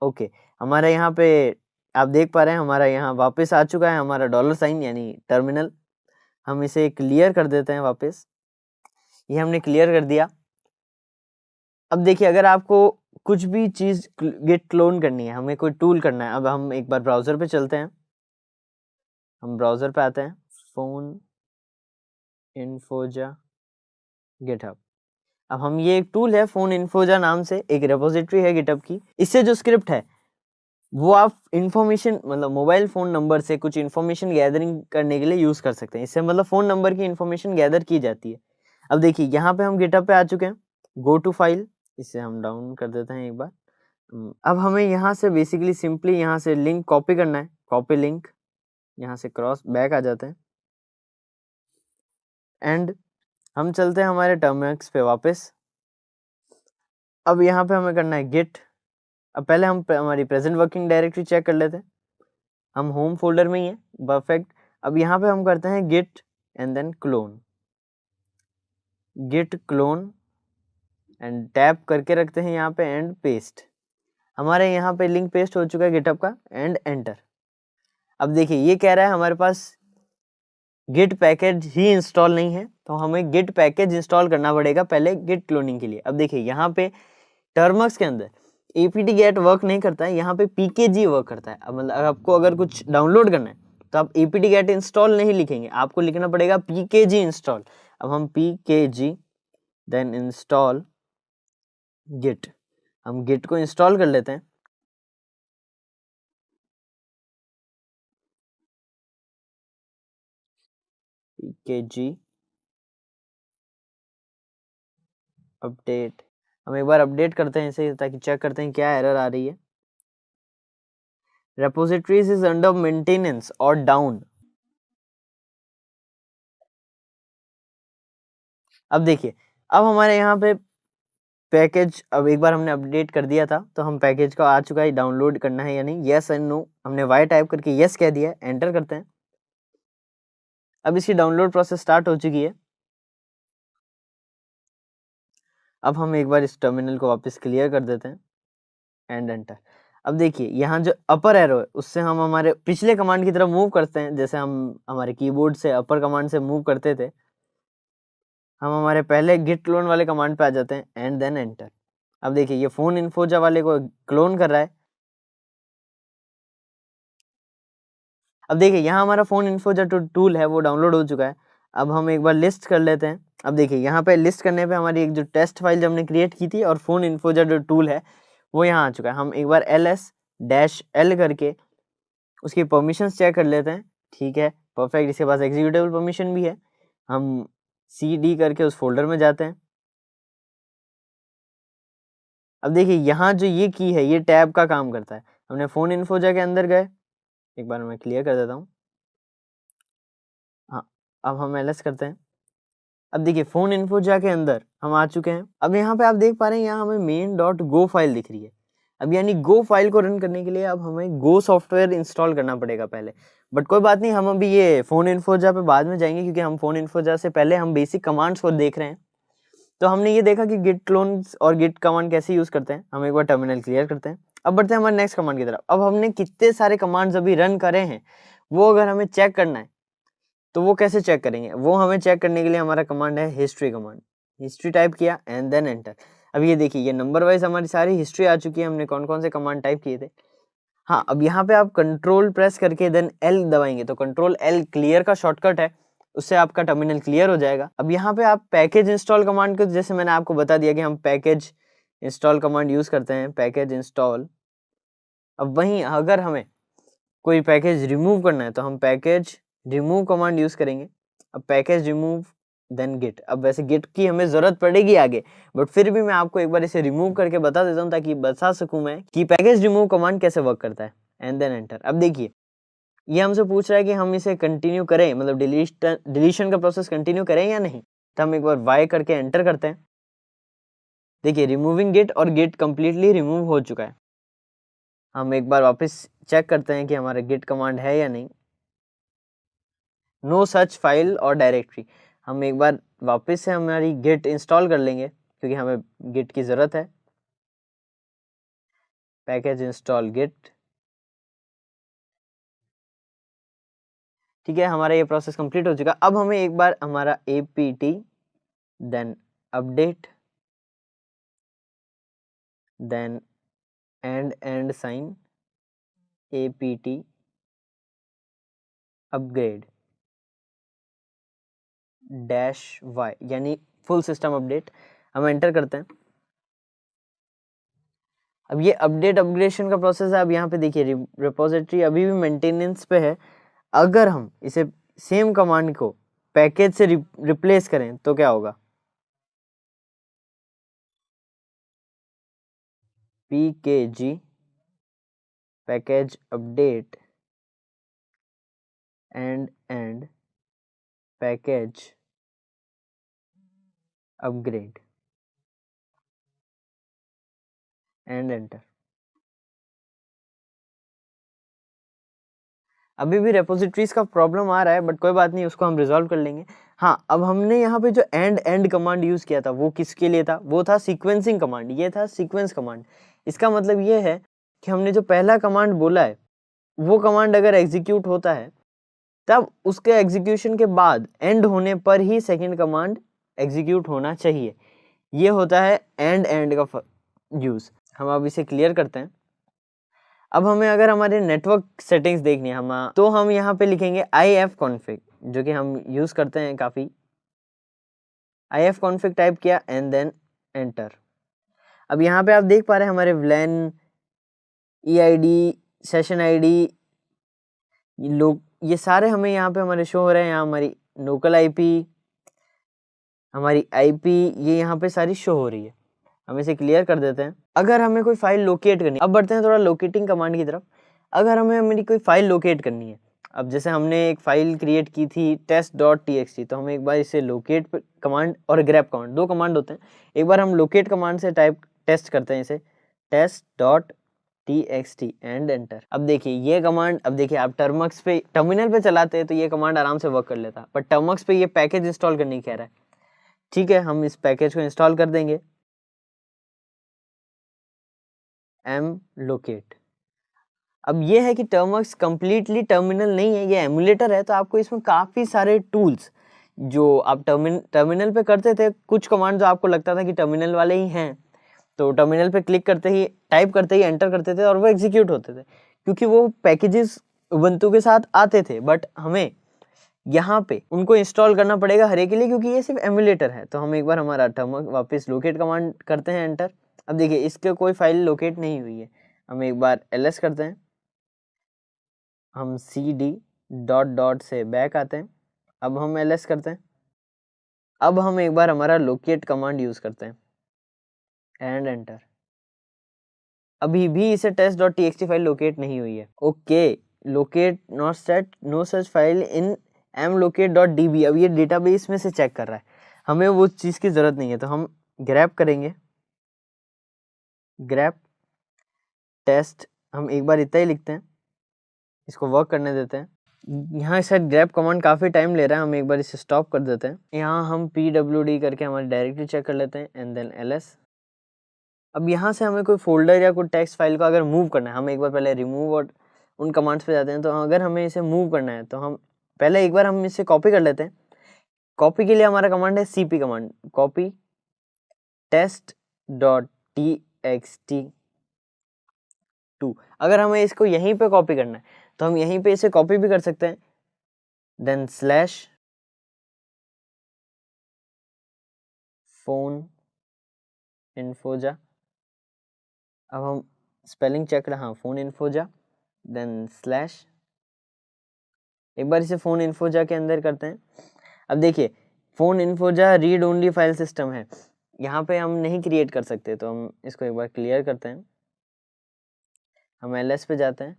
[SPEAKER 1] ओके, हमारे यहाँ पे आप देख पा रहे हैं हमारा यहाँ वापस आ चुका है हमारा $साइन यानी टर्मिनल। हम इसे क्लियर कर देते हैं वापस। ये हमने क्लियर कर दिया। अब देखिए अगर आपको कुछ भी चीज गिट क्लोन करनी है, हमें कोई टूल करना है। अब हम एक बार ब्राउजर पे चलते हैं, हम ब्राउजर पे आते हैं, फोन इन्फोजा गिटहब। अब हम ये एक टूल है फोन इन्फोजा नाम से, एक रेपोजिटरी है गिटहब की। इससे जो स्क्रिप्ट है वो आप इंफॉर्मेशन मतलब मोबाइल फोन नंबर से कुछ इंफॉर्मेशन गैदरिंग करने के लिए यूज कर सकते हैं। इससे मतलब फोन नंबर की इंफॉर्मेशन गैदर की जाती है। अब देखिए यहाँ पे हम गिटहब पे आ चुके हैं, गो टू फाइल, इसे हम डाउन कर देते हैं एक बार। अब हमें यहाँ से बेसिकली सिंपली यहाँ से लिंक कॉपी करना है, कॉपी लिंक, यहाँ से क्रॉस बैक आ जाते हैं एंड हम चलते हैं हमारे टर्मिनल्स पे वापस। अब यहाँ पे हमें करना है गिट। अब पहले हम हमारी प्रेजेंट वर्किंग डायरेक्टरी चेक कर लेते हैं, हम होम फोल्डर में ही है, परफेक्ट। अब यहाँ पे हम करते हैं git and then clone, git clone and tap करके रखते हैं यहाँ पे एंड पेस्ट। हमारे यहाँ पे लिंक पेस्ट हो चुका है गिटहब का एंड एंटर। अब देखिए ये कह रहा है हमारे पास गिट पैकेज ही इंस्टॉल नहीं है, तो हमें गिट पैकेज इंस्टॉल करना पड़ेगा पहले गिट क्लोनिंग के लिए। अब देखिए यहाँ पे टर्मक्स के अंदर apt-get वर्क नहीं करता है, यहाँ पे pkg वर्क करता है। अब मतलब आपको अगर कुछ डाउनलोड करना है तो आप apt-get इंस्टॉल नहीं लिखेंगे, आपको लिखना पड़ेगा pkg इंस्टॉल। अब हम pkg देन इंस्टॉल गिट, हम गिट को इंस्टॉल कर लेते हैं। pkg अपडेट, हम एक बार अपडेट करते हैं इसे ताकि चेक करते हैं क्या एरर आ रही है। repositories is under maintenance और डाउन। अब देखिए अब हमारे यहाँ पे पैकेज, अब एक बार हमने अपडेट कर दिया था तो हम पैकेज का आ चुका है, डाउनलोड करना है या नहीं, यस एंड नो। हमने वाई टाइप करके यस कह दिया, एंटर करते हैं। अब इसकी डाउनलोड प्रोसेस स्टार्ट हो चुकी है। अब हम एक बार इस टर्मिनल को वापस क्लियर कर देते हैं एंड एंटर। अब देखिए यहाँ जो अपर एरो है उससे हम हमारे पिछले कमांड की तरफ मूव करते हैं, जैसे हम हमारे कीबोर्ड से अपर कमांड से मूव करते थे, हम हमारे पहले गिट क्लोन वाले कमांड पे आ जाते हैं एंड देन एंटर। अब देखिए ये फोन इन्फोजा वाले को क्लोन कर रहा है। अब देखिए यहाँ हमारा फोन इन्फोजा टूल है वो डाउनलोड हो चुका है। अब हम एक बार लिस्ट कर लेते हैं। अब देखिए यहाँ पे लिस्ट करने पे हमारी एक जो टेस्ट फाइल जो हमने क्रिएट की थी और फोन इन्फोजा जो टूल है वो यहाँ आ चुका है। हम एक बार ls-l करके उसकी परमिशंस चेक कर लेते हैं। ठीक है, परफेक्ट, इसके पास एग्जीक्यूटेबल परमिशन भी है। हम cd करके उस फोल्डर में जाते हैं। अब देखिए यहाँ जो ये की है ये टैब का काम करता है। हमने फोन इन्फोजा के अंदर गए, एक बार मैं क्लियर कर देता हूँ। हाँ, अब हम ls करते हैं। अब देखिए फोन इन्फोजा के अंदर हम आ चुके हैं। अब यहाँ पे आप देख पा रहे हैं यहाँ हमें main.go फाइल दिख रही है। अब यानी गो फाइल को रन करने के लिए अब हमें गो सॉफ्टवेयर इंस्टॉल करना पड़ेगा पहले, बट कोई बात नहीं, हम अभी ये फोन इन्फोजा पे बाद में जाएंगे क्योंकि हम फोन इन्फोजा से पहले हम बेसिक कमांड्स को देख रहे हैं। तो हमने ये देखा कि गिट क्लोन और गिट कमांड कैसे यूज करते हैं। हम एक बार टर्मिनल क्लियर करते हैं। अब बढ़ते हैं हमारे नेक्स्ट कमांड की तरफ। अब हमने कितने सारे कमांड्स अभी रन करे हैं वो अगर हमें चेक करना है तो वो कैसे चेक करेंगे, वो हमें चेक करने के लिए हमारा कमांड है हिस्ट्री कमांड। हिस्ट्री टाइप किया एंड देन एंटर। अब ये देखिए ये नंबर वाइज हमारी सारी हिस्ट्री आ चुकी है, हमने कौन कौन से कमांड टाइप किए थे। हाँ, अब यहाँ पे आप कंट्रोल प्रेस करके देन एल दबाएंगे तो कंट्रोल एल क्लियर का शॉर्टकट है, उससे आपका टर्मिनल क्लियर हो जाएगा। अब यहाँ पे आप पैकेज इंस्टॉल कमांड को, जैसे मैंने आपको बता दिया कि हम पैकेज इंस्टॉल कमांड यूज करते हैं, पैकेज इंस्टॉल। अब वहीं अगर हमें कोई पैकेज रिमूव करना है तो हम पैकेज रिमूव कमांड यूज करेंगे। अब पैकेज रिमूव देन गिट। अब वैसे गिट की हमें जरूरत पड़ेगी आगे, बट फिर भी मैं आपको एक बार इसे रिमूव करके बता देता हूँ ताकि बता सकूं मैं कि पैकेज रिमूव कमांड कैसे वर्क करता है। And then enter. अब देखिए ये हमसे पूछ रहा है कि हम इसे कंटिन्यू करें, मतलब डिलीशन का प्रोसेस कंटिन्यू करें या नहीं। तो हम एक बार वाई करके एंटर करते हैं। देखिए रिमूविंग गिट और गिट कंप्लीटली रिमूव हो चुका है। हम एक बार वापस चेक करते हैं कि हमारा गिट कमांड है या नहीं। नो सच फाइल और डायरेक्टरी। हम एक बार वापस से हमारी गिट इंस्टॉल कर लेंगे क्योंकि हमें गिट की ज़रूरत है। Package install git. ठीक है, हमारा ये प्रोसेस कंप्लीट हो चुका। अब हमें एक बार हमारा apt then update then and sign apt upgrade -y यानी फुल सिस्टम अपडेट। हम एंटर करते हैं। अब ये अपडेट अपग्रेडेशन का प्रोसेस है। अब यहाँ पे देखिए रिपोजिटरी अभी भी मेंटेनेंस पे है। अगर हम इसे सेम कमांड को पैकेज से रिप्लेस करें तो क्या होगा, pkg package update and package upgrade and enter. अभी भी रेपोजिटरीज का प्रॉब्लम आ रहा है बट कोई बात नहीं, उसको हम रिजॉल्व कर लेंगे। हाँ, अब हमने यहाँ पे जो एंड कमांड यूज किया था वो किसके लिए था, वो था सीक्वेंसिंग कमांड। ये था सीक्वेंस कमांड। इसका मतलब ये है कि हमने जो पहला कमांड बोला है वो कमांड अगर एग्जीक्यूट होता है तब उसके एग्जीक्यूशन के बाद एंड होने पर ही सेकंड कमांड एग्जीक्यूट होना चाहिए। ये होता है एंड का यूज। हम अब इसे क्लियर करते हैं। अब हमें अगर हमारे नेटवर्क सेटिंग्स देखनी है हम, तो हम यहाँ पे लिखेंगे ifconfig, जो कि हम यूज करते हैं काफी। ifconfig टाइप किया एंड देन एंटर। अब यहाँ पे आप देख पा रहे हैं हमारे VLAN EID सेशन ID लोग, ये सारे हमें यहाँ पे हमारे शो हो रहे हैं। यहाँ हमारी लोकल IP, हमारी IP ये यहाँ पे सारी शो हो रही है। हम इसे क्लियर कर देते हैं। अगर हमें कोई फाइल लोकेट करनी, अब बढ़ते हैं थोड़ा लोकेटिंग कमांड की तरफ। अगर हमें हमारी कोई फाइल लोकेट करनी है, अब जैसे हमने एक फाइल क्रिएट की थी test.txt, तो हम एक बार इसे लोकेट कमांड और ग्रैब कमांड, दो कमांड होते हैं। एक बार हम लोकेट कमांड से टाइप टेस्ट करते हैं इसे test.txt एंड एंटर। अब देखिए ये कमांड, अब देखिए आप टर्मक्स पे टर्मिनल पे चलाते हैं तो ये कमांड आराम से वर्क कर लेता, बट टर्मक्स पे ये पैकेज इंस्टॉल करने कह रहा है। ठीक है, हम इस पैकेज को इंस्टॉल कर देंगे mlocate। अब ये है कि टर्मक्स कंप्लीटली टर्मिनल नहीं है, ये एमुलेटर है, तो आपको इसमें काफ़ी सारे टूल्स जो आप टर्मिनल पे करते थे, कुछ कमांड जो आपको लगता था कि टर्मिनल वाले ही हैं, तो टर्मिनल पे क्लिक करते ही, टाइप करते ही एंटर करते थे और वो एग्जीक्यूट होते थे क्योंकि वो पैकेजेस उबंटू के साथ आते थे। बट हमें यहाँ पे उनको इंस्टॉल करना पड़ेगा हर एक के लिए क्योंकि ये सिर्फ एमुलेटर है। तो हम एक बार हमारा टर्मक वापस लोकेट कमांड करते हैं एंटर। अब देखिए इसके कोई फाइल लोकेट नहीं हुई है। हम एक बार ls करते हैं, हम cd ... से बैक आते हैं। अब हम ls करते हैं। अब हम एक बार हमारा लोकेट कमांड यूज करते हैं एंड एंटर। अभी भी इसे test.txt फाइल लोकेट नहीं हुई है। Okay, locate not set no such file in mlocate.db। अब ये डेटाबेस में से चेक कर रहा है, हमें वो चीज़ की ज़रूरत नहीं है। तो हम ग्रैब करेंगे, ग्रैब टेस्ट, हम एक बार इतना ही लिखते हैं, इसको वर्क करने देते हैं। यहाँ शायद ग्रैब कमांड काफ़ी टाइम ले रहा है, हम एक बार इसे स्टॉप कर देते हैं। यहाँ हम pwd करके हमारी डायरेक्टरी चेक कर लेते हैं एंड देन ls। अब यहाँ से हमें कोई फोल्डर या कोई टेक्स्ट फाइल को अगर मूव करना है, हम एक बार पहले रिमूव और उन कमांड्स पे जाते हैं। तो अगर हमें इसे मूव करना है तो हम पहले एक बार हम इसे कॉपी कर लेते हैं। कॉपी के लिए हमारा कमांड है cp कमांड, कॉपी test.txt 2। अगर हमें इसको यहीं पे कॉपी करना है तो हम यहीं पे इसे कॉपी भी कर सकते हैं, देन स्लैश फोन इन्फोजा। अब हम स्पेलिंग चेक हाँ, फोन इन्फोजा, देन स्लैश, एक बार इसे फोन इन्फोजा के अंदर करते हैं। अब देखिए फोन इन्फोजा रीड ओनली फाइल सिस्टम है, यहाँ पे हम नहीं क्रिएट कर सकते, तो हम इसको एक बार क्लियर करते हैं। हम एलएस पे जाते हैं।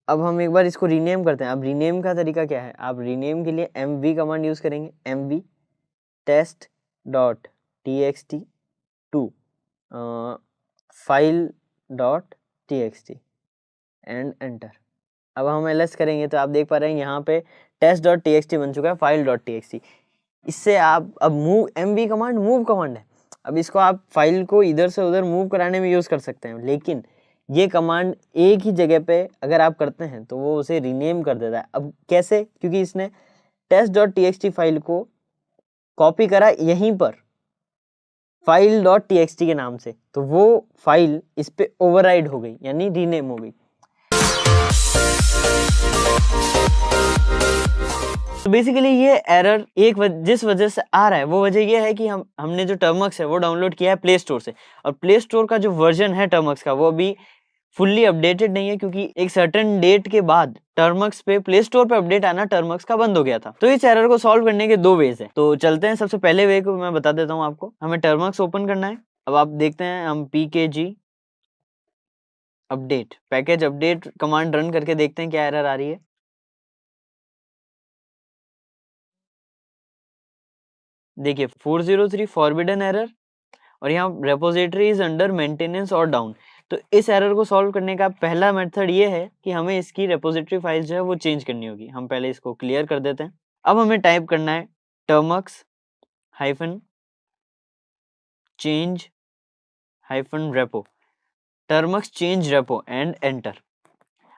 [SPEAKER 1] अब हम एक बार इसको रीनेम करते हैं। अब रीनेम का तरीका क्या है, आप रीनेम के लिए mv कमांड यूज करेंगे, mv test dot txt to file dot txt and enter. अब हम एलएस करेंगे तो आप देख पा रहे हैं यहाँ पे टेस्ट डॉट txt बन चुका है, फाइल डॉट txt। इससे आप अब move, mv command move command है, अब इसको आप फाइल को इधर से उधर मूव कराने में यूज कर सकते हैं, लेकिन ये कमांड एक ही जगह पे अगर आप करते हैं तो वो उसे रीनेम कर देता है। अब कैसे, क्योंकि इसने टेस्ट डॉट txt फाइल को कॉपी करा यहीं पर फाइल डॉट txt के नाम से, तो वो फाइल इस पे ओवरराइड हो गई, यानी रीनेम हो गई। तो बेसिकली ये एरर जिस वजह से आ रहा है वो वजह ये है कि हमने जो टर्मक्स है वो डाउनलोड किया है प्ले स्टोर से, और प्ले स्टोर का जो वर्जन है टर्मक्स का वो अभी फुल्ली अपडेटेड नहीं है, क्योंकि एक सर्टेन डेट के बाद टर्मक्स पे प्ले स्टोर पे अपडेट आना टर्मक्स का बंद हो गया था। तो इस एरर को सॉल्व करने के 2 वेज है, तो चलते हैं। सबसे पहले वे को मैं बता देता हूँ आपको। हमें टर्मक्स ओपन करना है। अब आप देखते हैं हम pkg update package update command run करके देखते हैं क्या एरर आ रही है। देखिए 403 फॉरबिडन एरर, और यहाँ रेपोजिटरी इज अंडर मेंटेनेंस और डाउन। तो इस एरर को सॉल्व करने का पहला मेथड ये है कि हमें इसकी रेपोजिटरी फाइल जो है वो चेंज करनी होगी। हम पहले इसको क्लियर कर देते हैं। अब हमें टाइप करना है Termux hyphen change hyphen repo, Termux change repo and enter.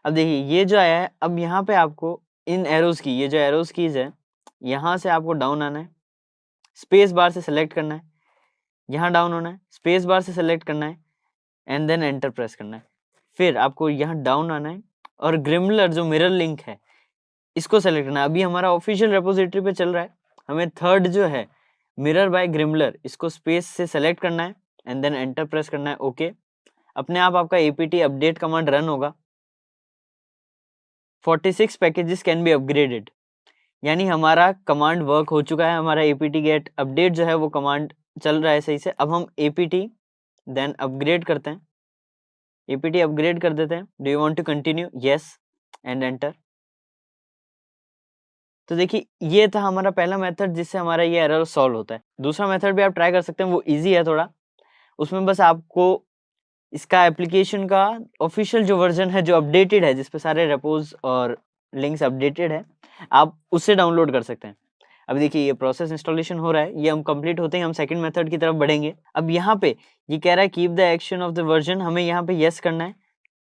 [SPEAKER 1] अब देखिए ये जो आया है, अब यहाँ पे आपको इन एरोज की, ये जो एरोज कीज है, यहाँ से आपको डाउन आना है, स्पेस बार से सेलेक्ट करना है, यहाँ डाउन होना है, स्पेस बार से सेलेक्ट करना है एंड देन एंटर प्रेस करना है। फिर आपको यहाँ डाउन आना है और ग्रिमलर जो मिरर लिंक है इसको सेलेक्ट करना है। अभी हमारा ऑफिशियल रेपोजिटरी पे चल रहा है, हमें थर्ड जो है मिरर बाय ग्रिमलर, इसको स्पेस से सेलेक्ट करना है एंड देन एंटर प्रेस करना है। ओके, अपने आप आपका apt अपडेट कमांड रन होगा। 46 पैकेजेस कैन बी अपग्रेडेड, यानी हमारा कमांड वर्क हो चुका है, हमारा apt गेट अपडेट जो है वो कमांड चल रहा है सही से। अब हम apt देन अपग्रेड करते हैं, apt अपग्रेड कर देते हैं। Do you want to continue, yes and enter. तो देखिए ये था हमारा पहला मेथड जिससे हमारा ये एरर सॉल्व होता है। दूसरा मेथड भी आप ट्राई कर सकते हैं, वो इजी है थोड़ा। उसमें बस आपको इसका एप्लीकेशन का ऑफिशियल जो वर्जन है जो अपडेटेड है, जिसपे सारे रेपोज और लिंक्स अपडेटेड है, आप उससे डाउनलोड कर सकते हैं। अब देखिए ये प्रोसेस इंस्टॉलेशन हो रहा है, ये हम कंप्लीट होते हैं हम सेकंड मेथड की तरफ बढ़ेंगे। अब यहाँ पे ये कह रहा है keep the action of the version, हमें यहाँ पे यस करना है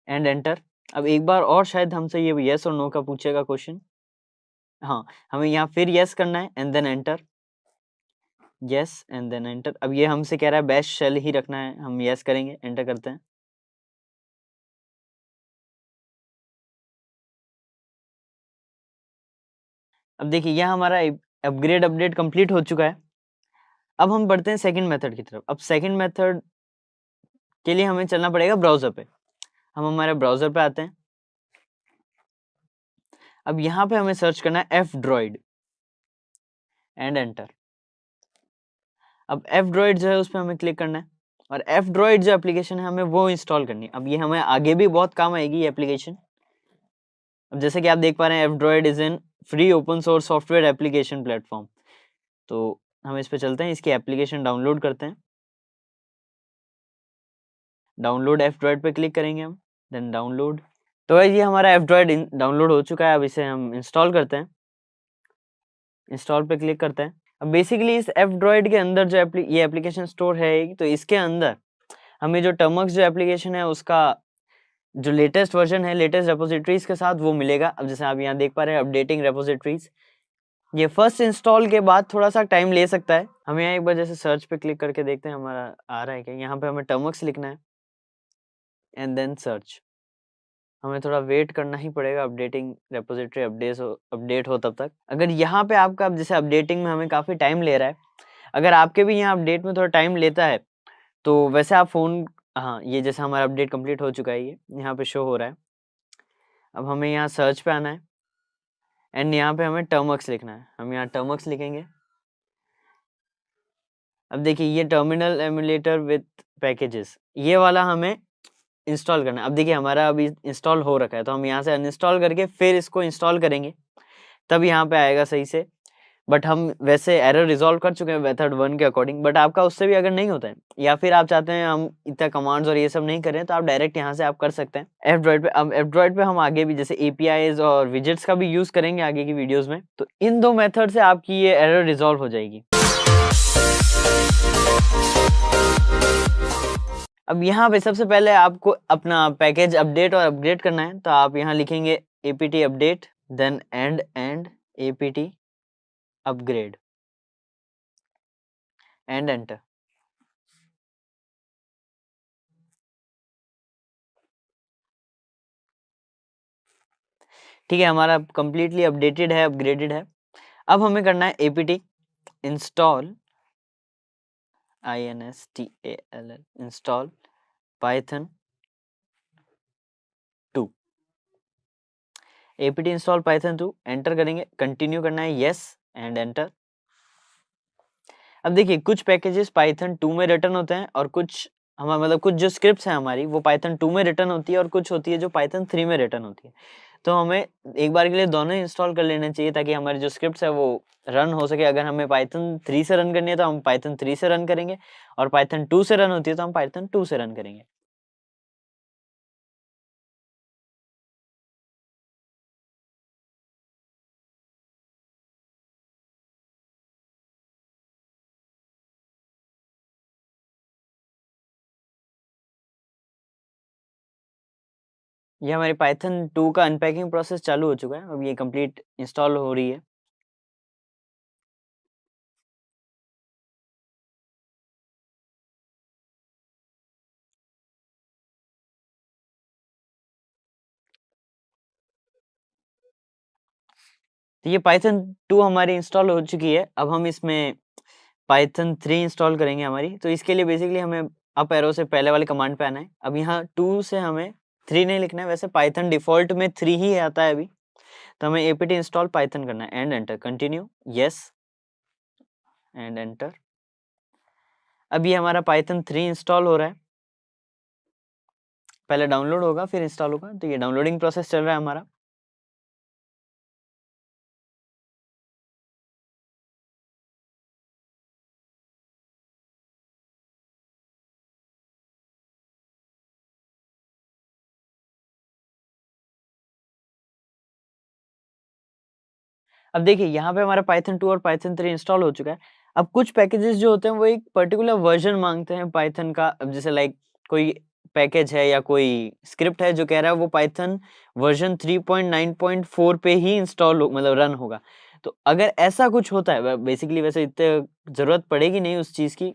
[SPEAKER 1] एंड एंटर। अब एक बार और शायद हमसे ये यस और नो का पूछेगा क्वेश्चन, हाँ हमें यहाँ फिर यस करना है and then enter, yes and then enter. अब ये हमसे कह रहा है बैश शेल ही रखना है, हम यस करेंगे, एंटर करते हैं। अब देखिए यहाँ हमारा अपग्रेड अपडेट कंप्लीट हो चुका है। अब हम बढ़ते हैं सेकंड मेथड की तरफ। अब सेकंड मेथड के लिए हमें चलना पड़ेगा ब्राउजर पे। हम हमारे ब्राउजर पे आते हैं। अब यहाँ पे हमें सर्च करना है F-Droid एंड एंटर। अब F-Droid जो है उस पर हमें क्लिक करना है, और F-Droid जो एप्लीकेशन है हमें वो इंस्टॉल करनी है। अब ये हमें आगे भी बहुत काम आएगी ये एप्लीकेशन। अब जैसे कि आप देख पा रहे हैं F-Droid is an free open source software application platform. तो हम इस पे चलते हैं, इसकी एप्लीकेशन डाउनलोड करते हैं। डाउनलोड F-Droid पे क्लिक करेंगे हम, देन डाउनलोड। तो ये हमारा F-Droid डाउनलोड हो चुका है। अब इसे हम इंस्टॉल करते हैं, इंस्टॉल पे क्लिक करते हैं। अब बेसिकली इस F-Droid के अंदर जो ये एप्लीकेशन स्टोर है, तो इसके अंदर हमें जो टर्मक्स जो एप्लीकेशन है उसका जो लेटेस्ट वर्जन है लेटेस्ट रेपोजिटरीज के साथ वो मिलेगा। अब जैसे आप यहाँ देख पा रहे हैं अपडेटिंग रेपोजिटरीज, ये फर्स्ट इंस्टॉल के बाद थोड़ा सा टाइम ले सकता है। हम यहाँ एक बार जैसे सर्च पे क्लिक करके देखते हैं हमारा आ रहा है क्या। यहाँ पे हमें टर्मक्स लिखना है एंड देन सर्च। हमें थोड़ा वेट करना ही पड़ेगा, अपडेटिंग रेपोजिटरी अपडेट हो तब तक। अगर यहाँ पे आपका जैसे अपडेटिंग में हमें काफ़ी टाइम ले रहा है, अगर आपके भी यहाँ अपडेट में थोड़ा टाइम लेता है तो वैसे आप फ़ोन, हाँ ये जैसे हमारा अपडेट कंप्लीट हो चुका है, ये यहाँ पे शो हो रहा है। अब हमें यहाँ सर्च पे आना है एंड यहाँ पे हमें टर्मक्स लिखना है, हम यहाँ टर्मक्स लिखेंगे। अब देखिए ये टर्मिनल एमुलेटर विथ पैकेजेस, ये वाला हमें इंस्टॉल करना है। अब देखिए हमारा अभी इंस्टॉल हो रखा है, तो हम यहाँ से अनइंस्टॉल करके फिर इसको इंस्टॉल करेंगे, तब यहाँ पे आएगा सही से। बट हम वैसे एरर रिजॉल्व कर चुके हैं मेथड 1 के अकॉर्डिंग, बट आपका उससे भी अगर नहीं होता है या फिर आप चाहते हैं हम इतना कमांड्स और ये सब नहीं करें, तो आप डायरेक्ट यहाँ से आप कर सकते हैं F-Droid पे। अब F-Droid पे हम आगे भी जैसे APIs और विजेट्स का भी यूज करेंगे आगे की वीडियोस में, तो इन दो मेथड से आपकी ये एरर रिजॉल्व हो जाएगी। अब यहाँ पे सबसे पहले आपको अपना पैकेज अपडेट और अपग्रेड करना है, तो आप यहाँ लिखेंगे apt update then and apt upgrade and enter. ठीक है, हमारा कंप्लीटली अपडेटेड है, अपग्रेडेड है। अब हमें करना है apt install install install Python 2, apt install Python 2 enter करेंगे, कंटिन्यू करना है यस एंड एंटर। अब देखिए कुछ पैकेजेस पाइथन 2 में रिटर्न होते हैं और कुछ हमारा मतलब कुछ जो स्क्रिप्ट्स हैं हमारी वो पाइथन 2 में रिटर्न होती है और कुछ होती है जो पाइथन 3 में रिटर्न होती है। तो हमें एक बार के लिए दोनों इंस्टॉल कर लेना चाहिए ताकि हमारी जो स्क्रिप्ट्स है वो रन हो सके। अगर हमें पाइथन 3 से रन करनी है तो हम पाइथन 3 से रन करेंगे, और पाइथन 2 से रन होती है तो हम पाइथन 2 से रन करेंगे। ये हमारी पाइथन 2 का अनपैकिंग प्रोसेस चालू हो चुका है, अब ये कंप्लीट इंस्टॉल हो रही है। तो ये पाइथन 2 हमारी इंस्टॉल हो चुकी है। अब हम इसमें पाइथन 3 इंस्टॉल करेंगे हमारी, तो इसके लिए बेसिकली हमें अप एरो से पहले वाले कमांड पे आना है। अब यहाँ 2 से हमें 3 नहीं लिखना है, वैसे पाइथन डिफॉल्ट में 3 ही आता है अभी, तो हमें apt इंस्टॉल पाइथन करना है and enter, continue yes and enter. अब ये हमारा पाइथन 3 इंस्टॉल हो रहा है, पहले डाउनलोड होगा फिर इंस्टॉल होगा, तो ये डाउनलोडिंग प्रोसेस चल रहा है हमारा। अब देखिए यहाँ पे हमारा पाइथन 2 और पाइथन 3 इंस्टॉल हो चुका है। अब कुछ पैकेजेस जो होते हैं वो एक पर्टिकुलर वर्जन मांगते हैं पाइथन का। अब जैसे लाइक कोई पैकेज है या कोई स्क्रिप्ट है जो कह रहा है वो पाइथन वर्जन 3.9.4 पे ही इंस्टॉल मतलब रन होगा। तो अगर ऐसा कुछ होता है, बेसिकली वैसे इतने जरूरत पड़ेगी नहीं उस चीज की,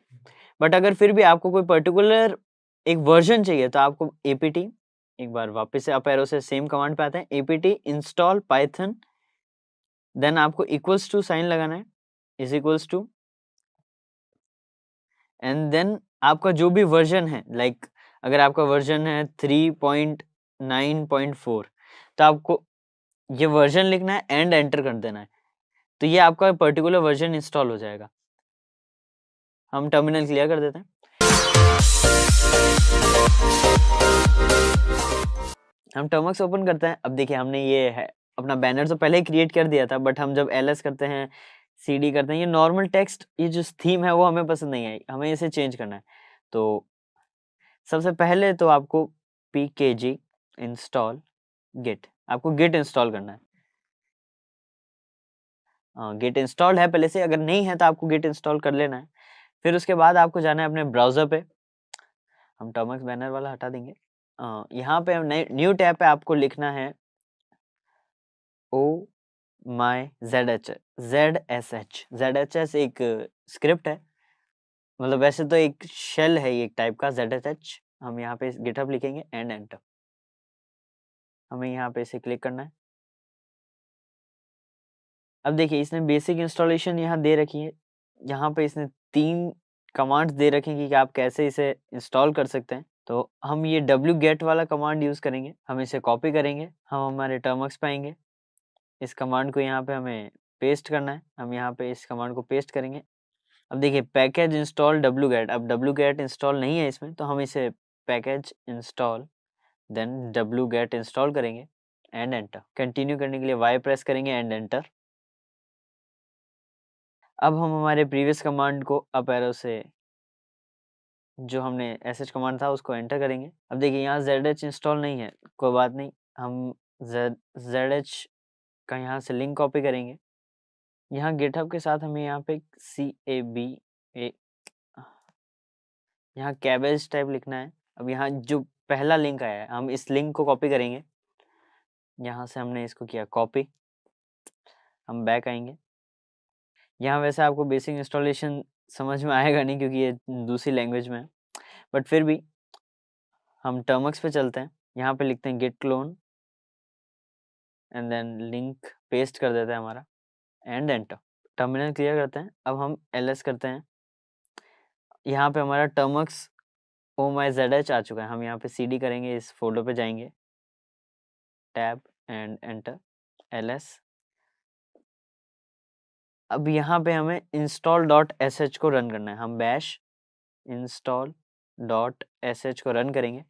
[SPEAKER 1] बट अगर फिर भी आपको कोई पर्टिकुलर एक वर्जन चाहिए तो आपको apt, एक बार वापस से अप एरो से सेम कमांड पे आते हैं, apt इंस्टॉल पाइथन, देन आपको इक्वल्स टू साइन लगाना है, is equals to, and then आपका जो भी वर्जन है, लाइक अगर आपका वर्जन है 3.9.4 तो आपको ये वर्जन लिखना है एंड एंटर कर देना है, तो ये आपका पर्टिकुलर वर्जन इंस्टॉल हो जाएगा। हम टर्मिनल क्लियर कर देते हैं। हम टर्मक्स ओपन करते हैं। अब देखिए हमने ये है अपना बैनर तो पहले ही क्रिएट कर दिया था, बट हम जब ls करते हैं cd करते हैं, ये नॉर्मल टेक्स्ट ये जो थीम है वो हमें पसंद नहीं आई, हमें इसे चेंज करना है। तो सबसे पहले तो आपको pkg इंस्टॉल गिट, आपको गिट इंस्टॉल करना है। गिट इंस्टॉल्ड है पहले से, अगर नहीं है तो आपको गिट इंस्टॉल कर लेना है। फिर उसके बाद आपको जाना है अपने ब्राउजर पे, हम टर्मक्स बैनर वाला हटा देंगे। यहाँ पे न्यू टैब पे आपको लिखना है ओ माई ZSH एक स्क्रिप्ट है, मतलब वैसे तो एक शेल है ये एक टाइप का ZSH। हम यहाँ पे गिटहब लिखेंगे एंड एंटर।
[SPEAKER 2] हमें यहाँ पे इसे क्लिक करना है। अब देखिए इसने बेसिक इंस्टॉलेशन यहाँ दे रखी है। यहाँ पे इसने 3 कमांड्स दे रखी हैं कि आप कैसे इसे इंस्टॉल कर सकते हैं। तो हम ये wget वाला कमांड यूज़ करेंगे। हम इसे कॉपी करेंगे, हम हमारे टर्मिनल पे आएंगे, इस कमांड को यहाँ पे हमें पेस्ट करना है। हम यहाँ पे इस कमांड को पेस्ट करेंगे। अब देखिए पैकेज इंस्टॉल wget, अब wget इंस्टॉल नहीं है इसमें, तो हम इसे package install then wget install करेंगे एंड एंटर। कंटिन्यू करने के लिए y प्रेस करेंगे एंड एंटर। अब हम हमारे प्रीवियस कमांड को अप एरो से जो हमने sh कमांड था उसको एंटर करेंगे। अब देखिए यहाँ zh इंस्टॉल नहीं है, कोई बात नहीं, हम zh का यहाँ से लिंक कॉपी करेंगे। यहाँ गिटहब के साथ हमें यहाँ पे CABA यहाँ कैबेज टाइप लिखना है। अब यहाँ जो पहला लिंक आया है हम इस लिंक को कॉपी करेंगे। यहाँ से हमने इसको किया कॉपी, हम बैक आएंगे। यहाँ वैसे आपको बेसिक इंस्टॉलेशन समझ में आएगा नहीं क्योंकि ये दूसरी लैंग्वेज में है, बट फिर भी हम टर्मिनल पे चलते हैं। यहाँ पे लिखते हैं git clone and then link paste कर देते हैं हमारा एंड एंटर। टर्मिनल क्लियर करते हैं। अब हम ls करते हैं। यहाँ पे हमारा टर्मिनल omyzh आ चुका है। हम यहाँ पे cd करेंगे, इस फोल्डर पे जाएंगे, टैब एंड एंटर ls। अब यहाँ पे हमें install.sh को रन करना है। हम bash install.sh को रन करेंगे,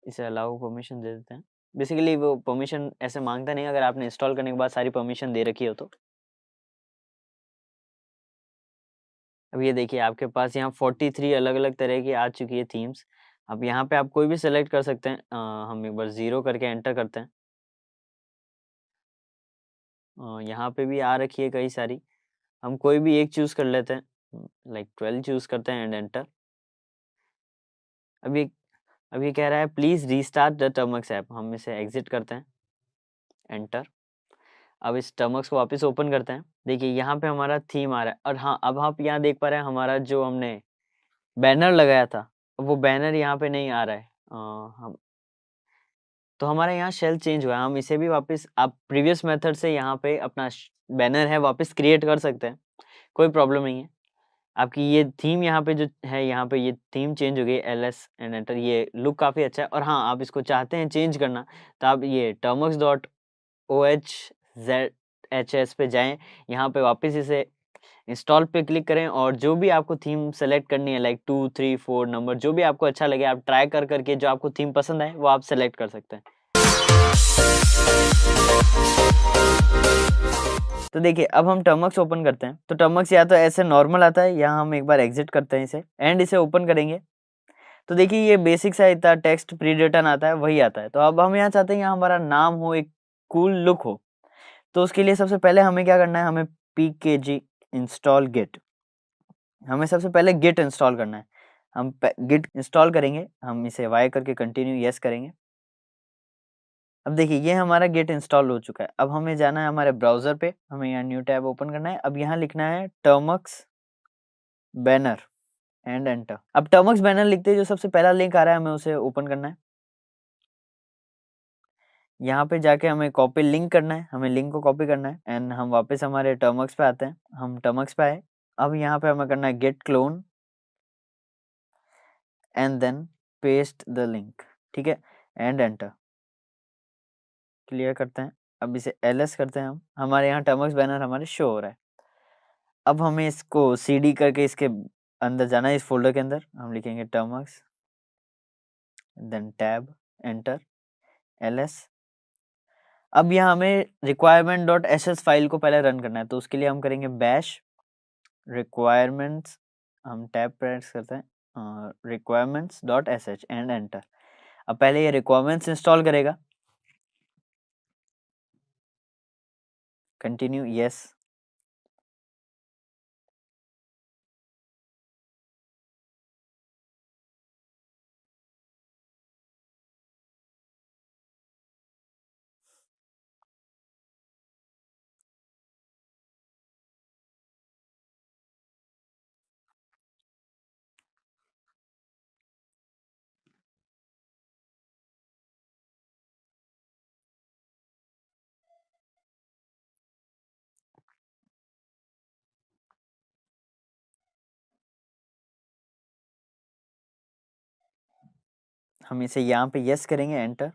[SPEAKER 2] इसे अलाउ परमिशन दे देते हैं। बेसिकली वो परमिशन ऐसे मांगता नहीं अगर आपने इंस्टॉल करने के बाद सारी परमिशन दे रखी हो तो। अब ये देखिए आपके पास यहाँ 43 अलग अलग तरह की आ चुकी है थीम्स। अब यहाँ पे आप कोई भी सेलेक्ट कर सकते हैं। हम एक बार 0 करके एंटर करते हैं। यहाँ पे भी आ रखी है कई सारी, हम कोई भी एक चूज कर लेते हैं, लाइक 12 चूज करते हैं एंड एंटर। अब ये कह रहा है please restart the terminal app, हम इसे एग्जिट करते हैं एंटर। अब इस टर्मिनल को वापस ओपन करते हैं। देखिए यहाँ पे हमारा थीम आ रहा है। और हाँ, अब आप यहाँ देख पा रहे हैं हमारा जो हमने बैनर लगाया था वो बैनर यहाँ पे नहीं आ रहा है। हम तो हमारा यहाँ शेल चेंज हुआ है। हम इसे भी वापस आप प्रीवियस मेथड से यहाँ पे अपना बैनर है वापस क्रिएट कर सकते हैं, कोई प्रॉब्लम नहीं है। आपकी ये थीम यहाँ पे जो है, यहाँ पे ये थीम चेंज हो गई ls एंड एंटर। ये लुक काफ़ी अच्छा है। और हाँ, आप इसको चाहते हैं चेंज करना तो आप ये termux.ohzhs पे जाएं, यहाँ पे वापस इसे इंस्टॉल पे क्लिक करें और जो भी आपको थीम सेलेक्ट करनी है लाइक 2, 3, 4 नंबर जो भी आपको अच्छा लगे आप ट्राई कर करके जो आपको थीम पसंद आए वो आप सेलेक्ट कर सकते हैं। तो देखिए अब हम टर्मिनल ओपन करते हैं। तो टर्मिनल या तो ऐसे नॉर्मल आता है या हम एक बार एग्जिट करते हैं इसे एंड इसे ओपन करेंगे। तो देखिए ये बेसिक सा इतना टेक्स्ट प्री रिटन आता है वही आता है। तो अब हम यहाँ चाहते हैं यहाँ हमारा नाम हो, एक कूल लुक हो। तो उसके लिए सबसे पहले हमें क्या करना है, हमें pkg इंस्टॉल गिट, हमें सबसे पहले गिट इंस्टॉल करना है। हम गिट इंस्टॉल करेंगे, हम इसे वाई करके कंटिन्यू यस करेंगे। अब देखिए ये हमारा गिट इंस्टॉल हो चुका है। अब हमें जाना है हमारे ब्राउजर पे, हमें यहाँ न्यू टैब ओपन करना है। अब यहाँ लिखना है टर्मक्स बैनर एंड एंटर। अब टर्मक्स बैनर लिखते हैं जो सबसे पहला लिंक आ रहा है हमें उसे ओपन करना है। यहाँ पे जाके हमें कॉपी लिंक करना है, हमें लिंक को कॉपी करना है एंड हम वापस हमारे टर्मक्स पे आते हैं। हम टर्मक्स पे आए। अब यहाँ पे हमें करना है git clone and then paste the link, ठीक है, एंड एंटर। क्लियर करते हैं। अब इसे ls करते हैं। हम हमारे यहाँ टर्मक्स बैनर हमारे शो हो रहा है। अब हमें इसको cd करके इसके अंदर जाना है, इस फोल्डर के अंदर हम लिखेंगे Termux then tab enter ls। अब यहाँ हमें requirement.sh फाइल को पहले रन करना है। तो उसके लिए हम करेंगे bash requirements, हम टैब प्रेस करते हैं requirements.sh एंड एंटर। अब पहले ये requirements इंस्टॉल करेगा, कंटिन्यू यस। हम इसे यहाँ पे यस करेंगे, एंटर।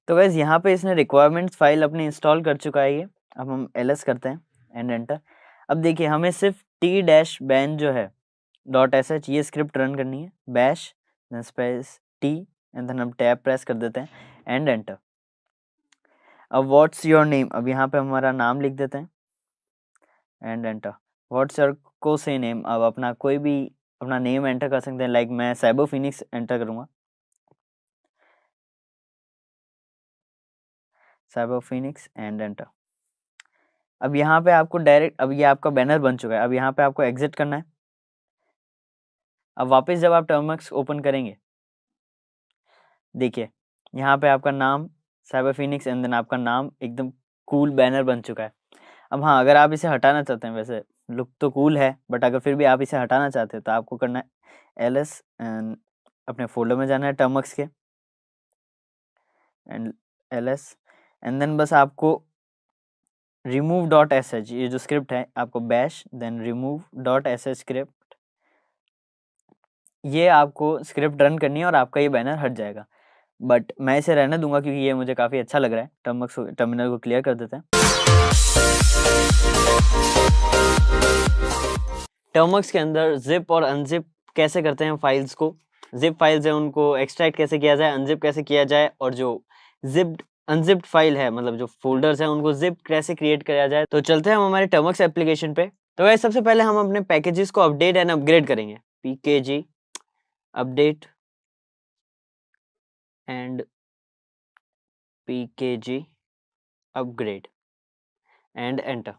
[SPEAKER 2] तो गाइस यहाँ पे इसने रिक्वायरमेंट्स फाइल अपनी इंस्टॉल कर चुका है ये। अब हम एलएस करते हैं। And enter. अब देखिए हमें सिर्फ t-ban जो है .sh ये स्क्रिप्ट रन करनी है, bash then space t and then हम टैब प्रेस कर देते हैं एंड एंटर। अब व्हाट्स योर नेम, अब यहाँ पे हमारा नाम लिख देते हैं एंड एंटर। व्हाट्स योर कोसे नेम, अब अपना कोई भी अपना नेम एंटर कर सकते हैं, लाइक मैं साइबर फिनिक्स एंटर करूँगा, साइबर फिनिक्स एंड एंटर। अब यहाँ पे आपको डायरेक्ट, अब ये आपका बैनर बन चुका है, अब यहाँ पे आपको एग्जिट करना है। अब वापस जब आप टर्मक्स ओपन करेंगे, देखिए यहाँ पे आपका नाम साइबर फिनिक्स एंड देन आपका नाम एकदम कूल बैनर बन चुका है। अब हाँ, अगर आप इसे हटाना चाहते हैं, वैसे लुक तो कूल है बट अगर फिर भी आप इसे हटाना चाहते हैं तो आपको करना है ls एंड अपने फोल्डर में जाना है टर्मक्स के एंड ls एंड देन बस आपको remove.sh ये जो स्क्रिप्ट है आपको बैश देन remove.sh स्क्रिप्ट, ये आपको स्क्रिप्ट रन करनी है और आपका ये बैनर हट जाएगा। बट मैं इसे रहने दूंगा क्योंकि ये मुझे काफ़ी अच्छा लग रहा है। टर्मिनल को क्लियर कर देते हैं।
[SPEAKER 1] टर्मक्स के अंदर जिप और अनजिप कैसे करते हैं फाइल्स को, जिप फाइल्स है उनको एक्सट्रैक्ट कैसे किया जाए, अनजिप कैसे किया जाए, और जो जिप्ड अनजिप्ड फाइल है मतलब जो फोल्डर्स है उनको जिप कैसे क्रिएट किया जाए। तो चलते हैं हम हमारे टर्मक्स एप्लीकेशन पे। तो गाइस सबसे पहले हम अपने पैकेजेस को अपडेट एंड अपग्रेड करेंगे, pkg update and pkg upgrade and enter.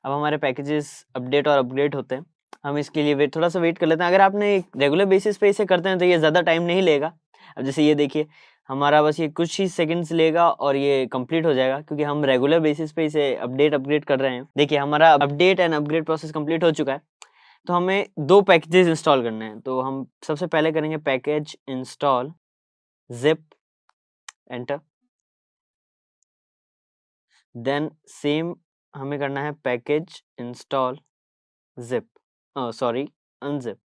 [SPEAKER 1] अब हमारे पैकेजेस अपडेट और अपग्रेड होते हैं, हम इसके लिए थोड़ा सा वेट कर लेते हैं। अगर आपने एक रेगुलर बेसिस पे इसे करते हैं तो ये ज़्यादा टाइम नहीं लेगा। अब जैसे ये देखिए हमारा बस ये कुछ ही सेकंड्स लेगा और ये कंप्लीट हो जाएगा क्योंकि हम रेगुलर बेसिस पे इसे अपडेट अपग्रेड कर रहे हैं। देखिए हमारा update and upgrade process complete हो चुका है। तो हमें 2 पैकेजेस इंस्टॉल करने हैं, तो हम सबसे पहले करेंगे package install zip enter, then same हमें करना है package install zip unzip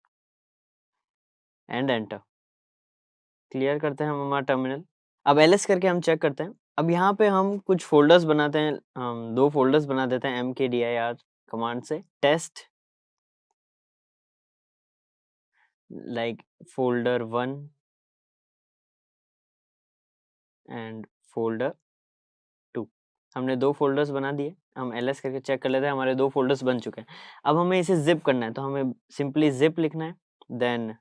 [SPEAKER 1] and enter. Clear करते हैं हम हमारा टर्मिनल। अब ls करके हम चेक करते हैं। अब यहाँ पे हम कुछ फोल्डर्स बनाते हैं, हम 2 फोल्डर्स बना देते हैं mkdir कमांड से, taste like folder 1 and folder 2। हमने 2 फोल्डर्स बना दिए। हम ls करके चेक कर लेते हैं, हमारे 2 फोल्डर्स बन चुके हैं। अब हमें इसे जिप करना है, तो हमें सिंपली जिप लिखना है, देन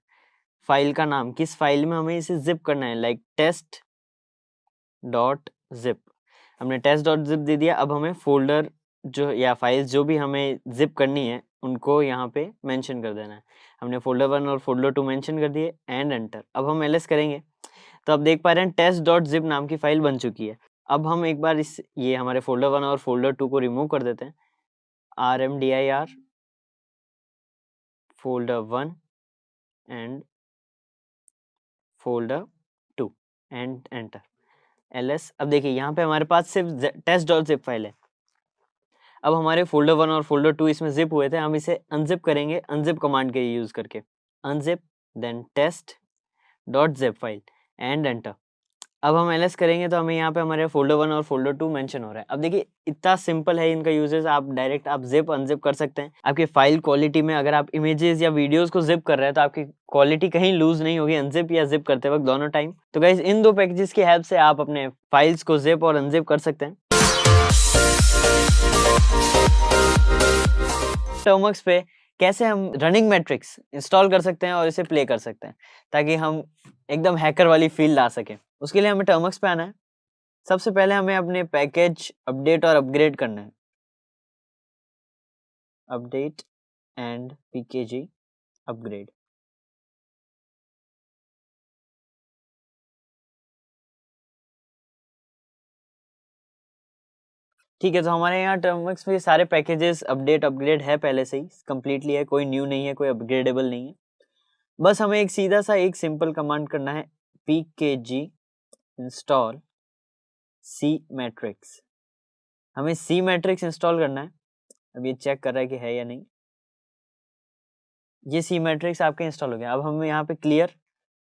[SPEAKER 1] फाइल का नाम, किस फाइल में हमें इसे जिप करना है, लाइक टेस्ट डॉट जिप। हमने टेस्ट डॉट जिप दे दिया। अब हमें फोल्डर जो या फाइल्स जो भी हमें जिप करनी है उनको यहाँ पे मेंशन कर देना है। हमने फोल्डर 1 और फोल्डर 2 मेंशन कर दिए एंड एंटर। अब हम ls करेंगे तो अब देख पा रहे हैं टेस्ट डॉट जिप नाम की फाइल बन चुकी है। अब हम एक बार ये हमारे फोल्डर 1 और फोल्डर 2 को रिमूव कर देते हैं, rmdir folder 1 and folder 2 and enter ls। अब देखिए यहाँ पे हमारे पास सिर्फ टेस्ट डॉट जिप फाइल है। अब हमारे फोल्डर 1 और फोल्डर 2 इसमें जिप हुए थे, हम इसे अनजिप करेंगे अनजिप कमांड के यूज करके, unzip then test dot zip file and enter. अब हम ls करेंगे तो हमें यहाँ पे हमारे फोल्डर 1 और फोल्डर 2 मेंशन हो रहा है। अब देखिए इतना सिंपल है इनका यूजेस, आप डायरेक्ट आप जिप अनजिप कर सकते हैं। आपकी फाइल क्वालिटी में अगर आप इमेजेस या वीडियोस को जिप कर रहे हैं तो आपकी क्वालिटी कहीं लूज नहीं होगी अनजिप या जिप करते वक्त, दोनों टाइम। तो गाइस इन 2 पैकेजेस की हेल्प से आप अपने फाइल्स को जिप और अनजिप कर सकते हैं। टर्मक्स पे कैसे हम रनिंग मैट्रिक्स इंस्टॉल कर सकते हैं और इसे प्ले कर सकते हैं ताकि हम एकदम हैकर वाली फील ला सकें। उसके लिए हमें टर्मक्स पे आना है। सबसे पहले हमें अपने पैकेज अपडेट और अपग्रेड करना है, अपडेट एंड pkg अपग्रेड। ठीक है, तो हमारे यहाँ टर्मक्स में सारे पैकेजेस अपडेट अपग्रेड है पहले से ही, कंप्लीटली है, कोई न्यू नहीं है, कोई अपग्रेडेबल नहीं है। बस हमें एक सीधा सा एक सिंपल कमांड करना है, pkg इंस्टॉल सी मैट्रिक्स। हमें सी मैट्रिक्स इंस्टॉल करना है। अब ये चेक कर रहा है कि है या नहीं। ये सी मैट्रिक्स आपके इंस्टॉल हो गया। अब हमें यहाँ पे क्लियर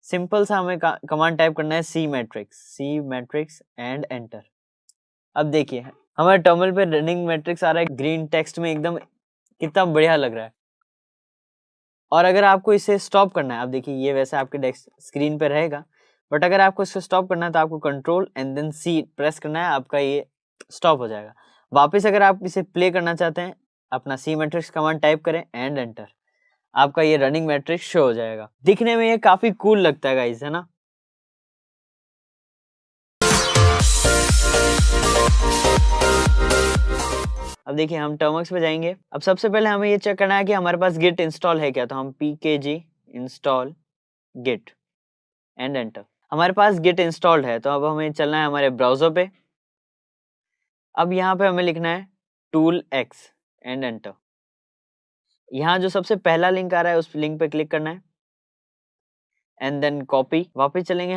[SPEAKER 1] सिंपल सा हमें कमांड टाइप करना है सी मैट्रिक्स एंड एंटर।
[SPEAKER 2] अब देखिए हमारे टर्मिनल पे रनिंग मैट्रिक्स आ रहा है ग्रीन टेक्स्ट में, एकदम कितना बढ़िया लग रहा है। और अगर आपको इसे स्टॉप करना है, आप देखिए ये वैसे आपके डेस्क स्क्रीन पे रहेगा, बट अगर आपको इसको स्टॉप करना है तो आपको control and then C press करना है, आपका ये स्टॉप हो जाएगा। वापस अगर आप इसे प्ले करना चाहते हैं, अपना सी मैट्रिक्स कमांड टाइप करें एंड एंटर, आपका ये रनिंग मैट्रिक्स शो हो जाएगा। दिखने में ये काफी कूल लगता है गाइस, है ना। अब देखिए हम टर्मिनल पे जाएंगे। अब सबसे पहले हमें ये चेक करना है कि हमारे पास गिट इंस्टॉल है क्या, तो हम pkg install git and enter. हमारे पास गिट इंस्टॉल्ड है, तो अब हमें चलना है हमारे ब्राउजर पे। अब यहाँ पे हमें लिखना है टूल एक्स एंड एंटर। यहाँ जो सबसे पहला लिंक आ रहा है उस लिंक पे क्लिक करना है एंड देन कॉपी। वापस चलेंगे हम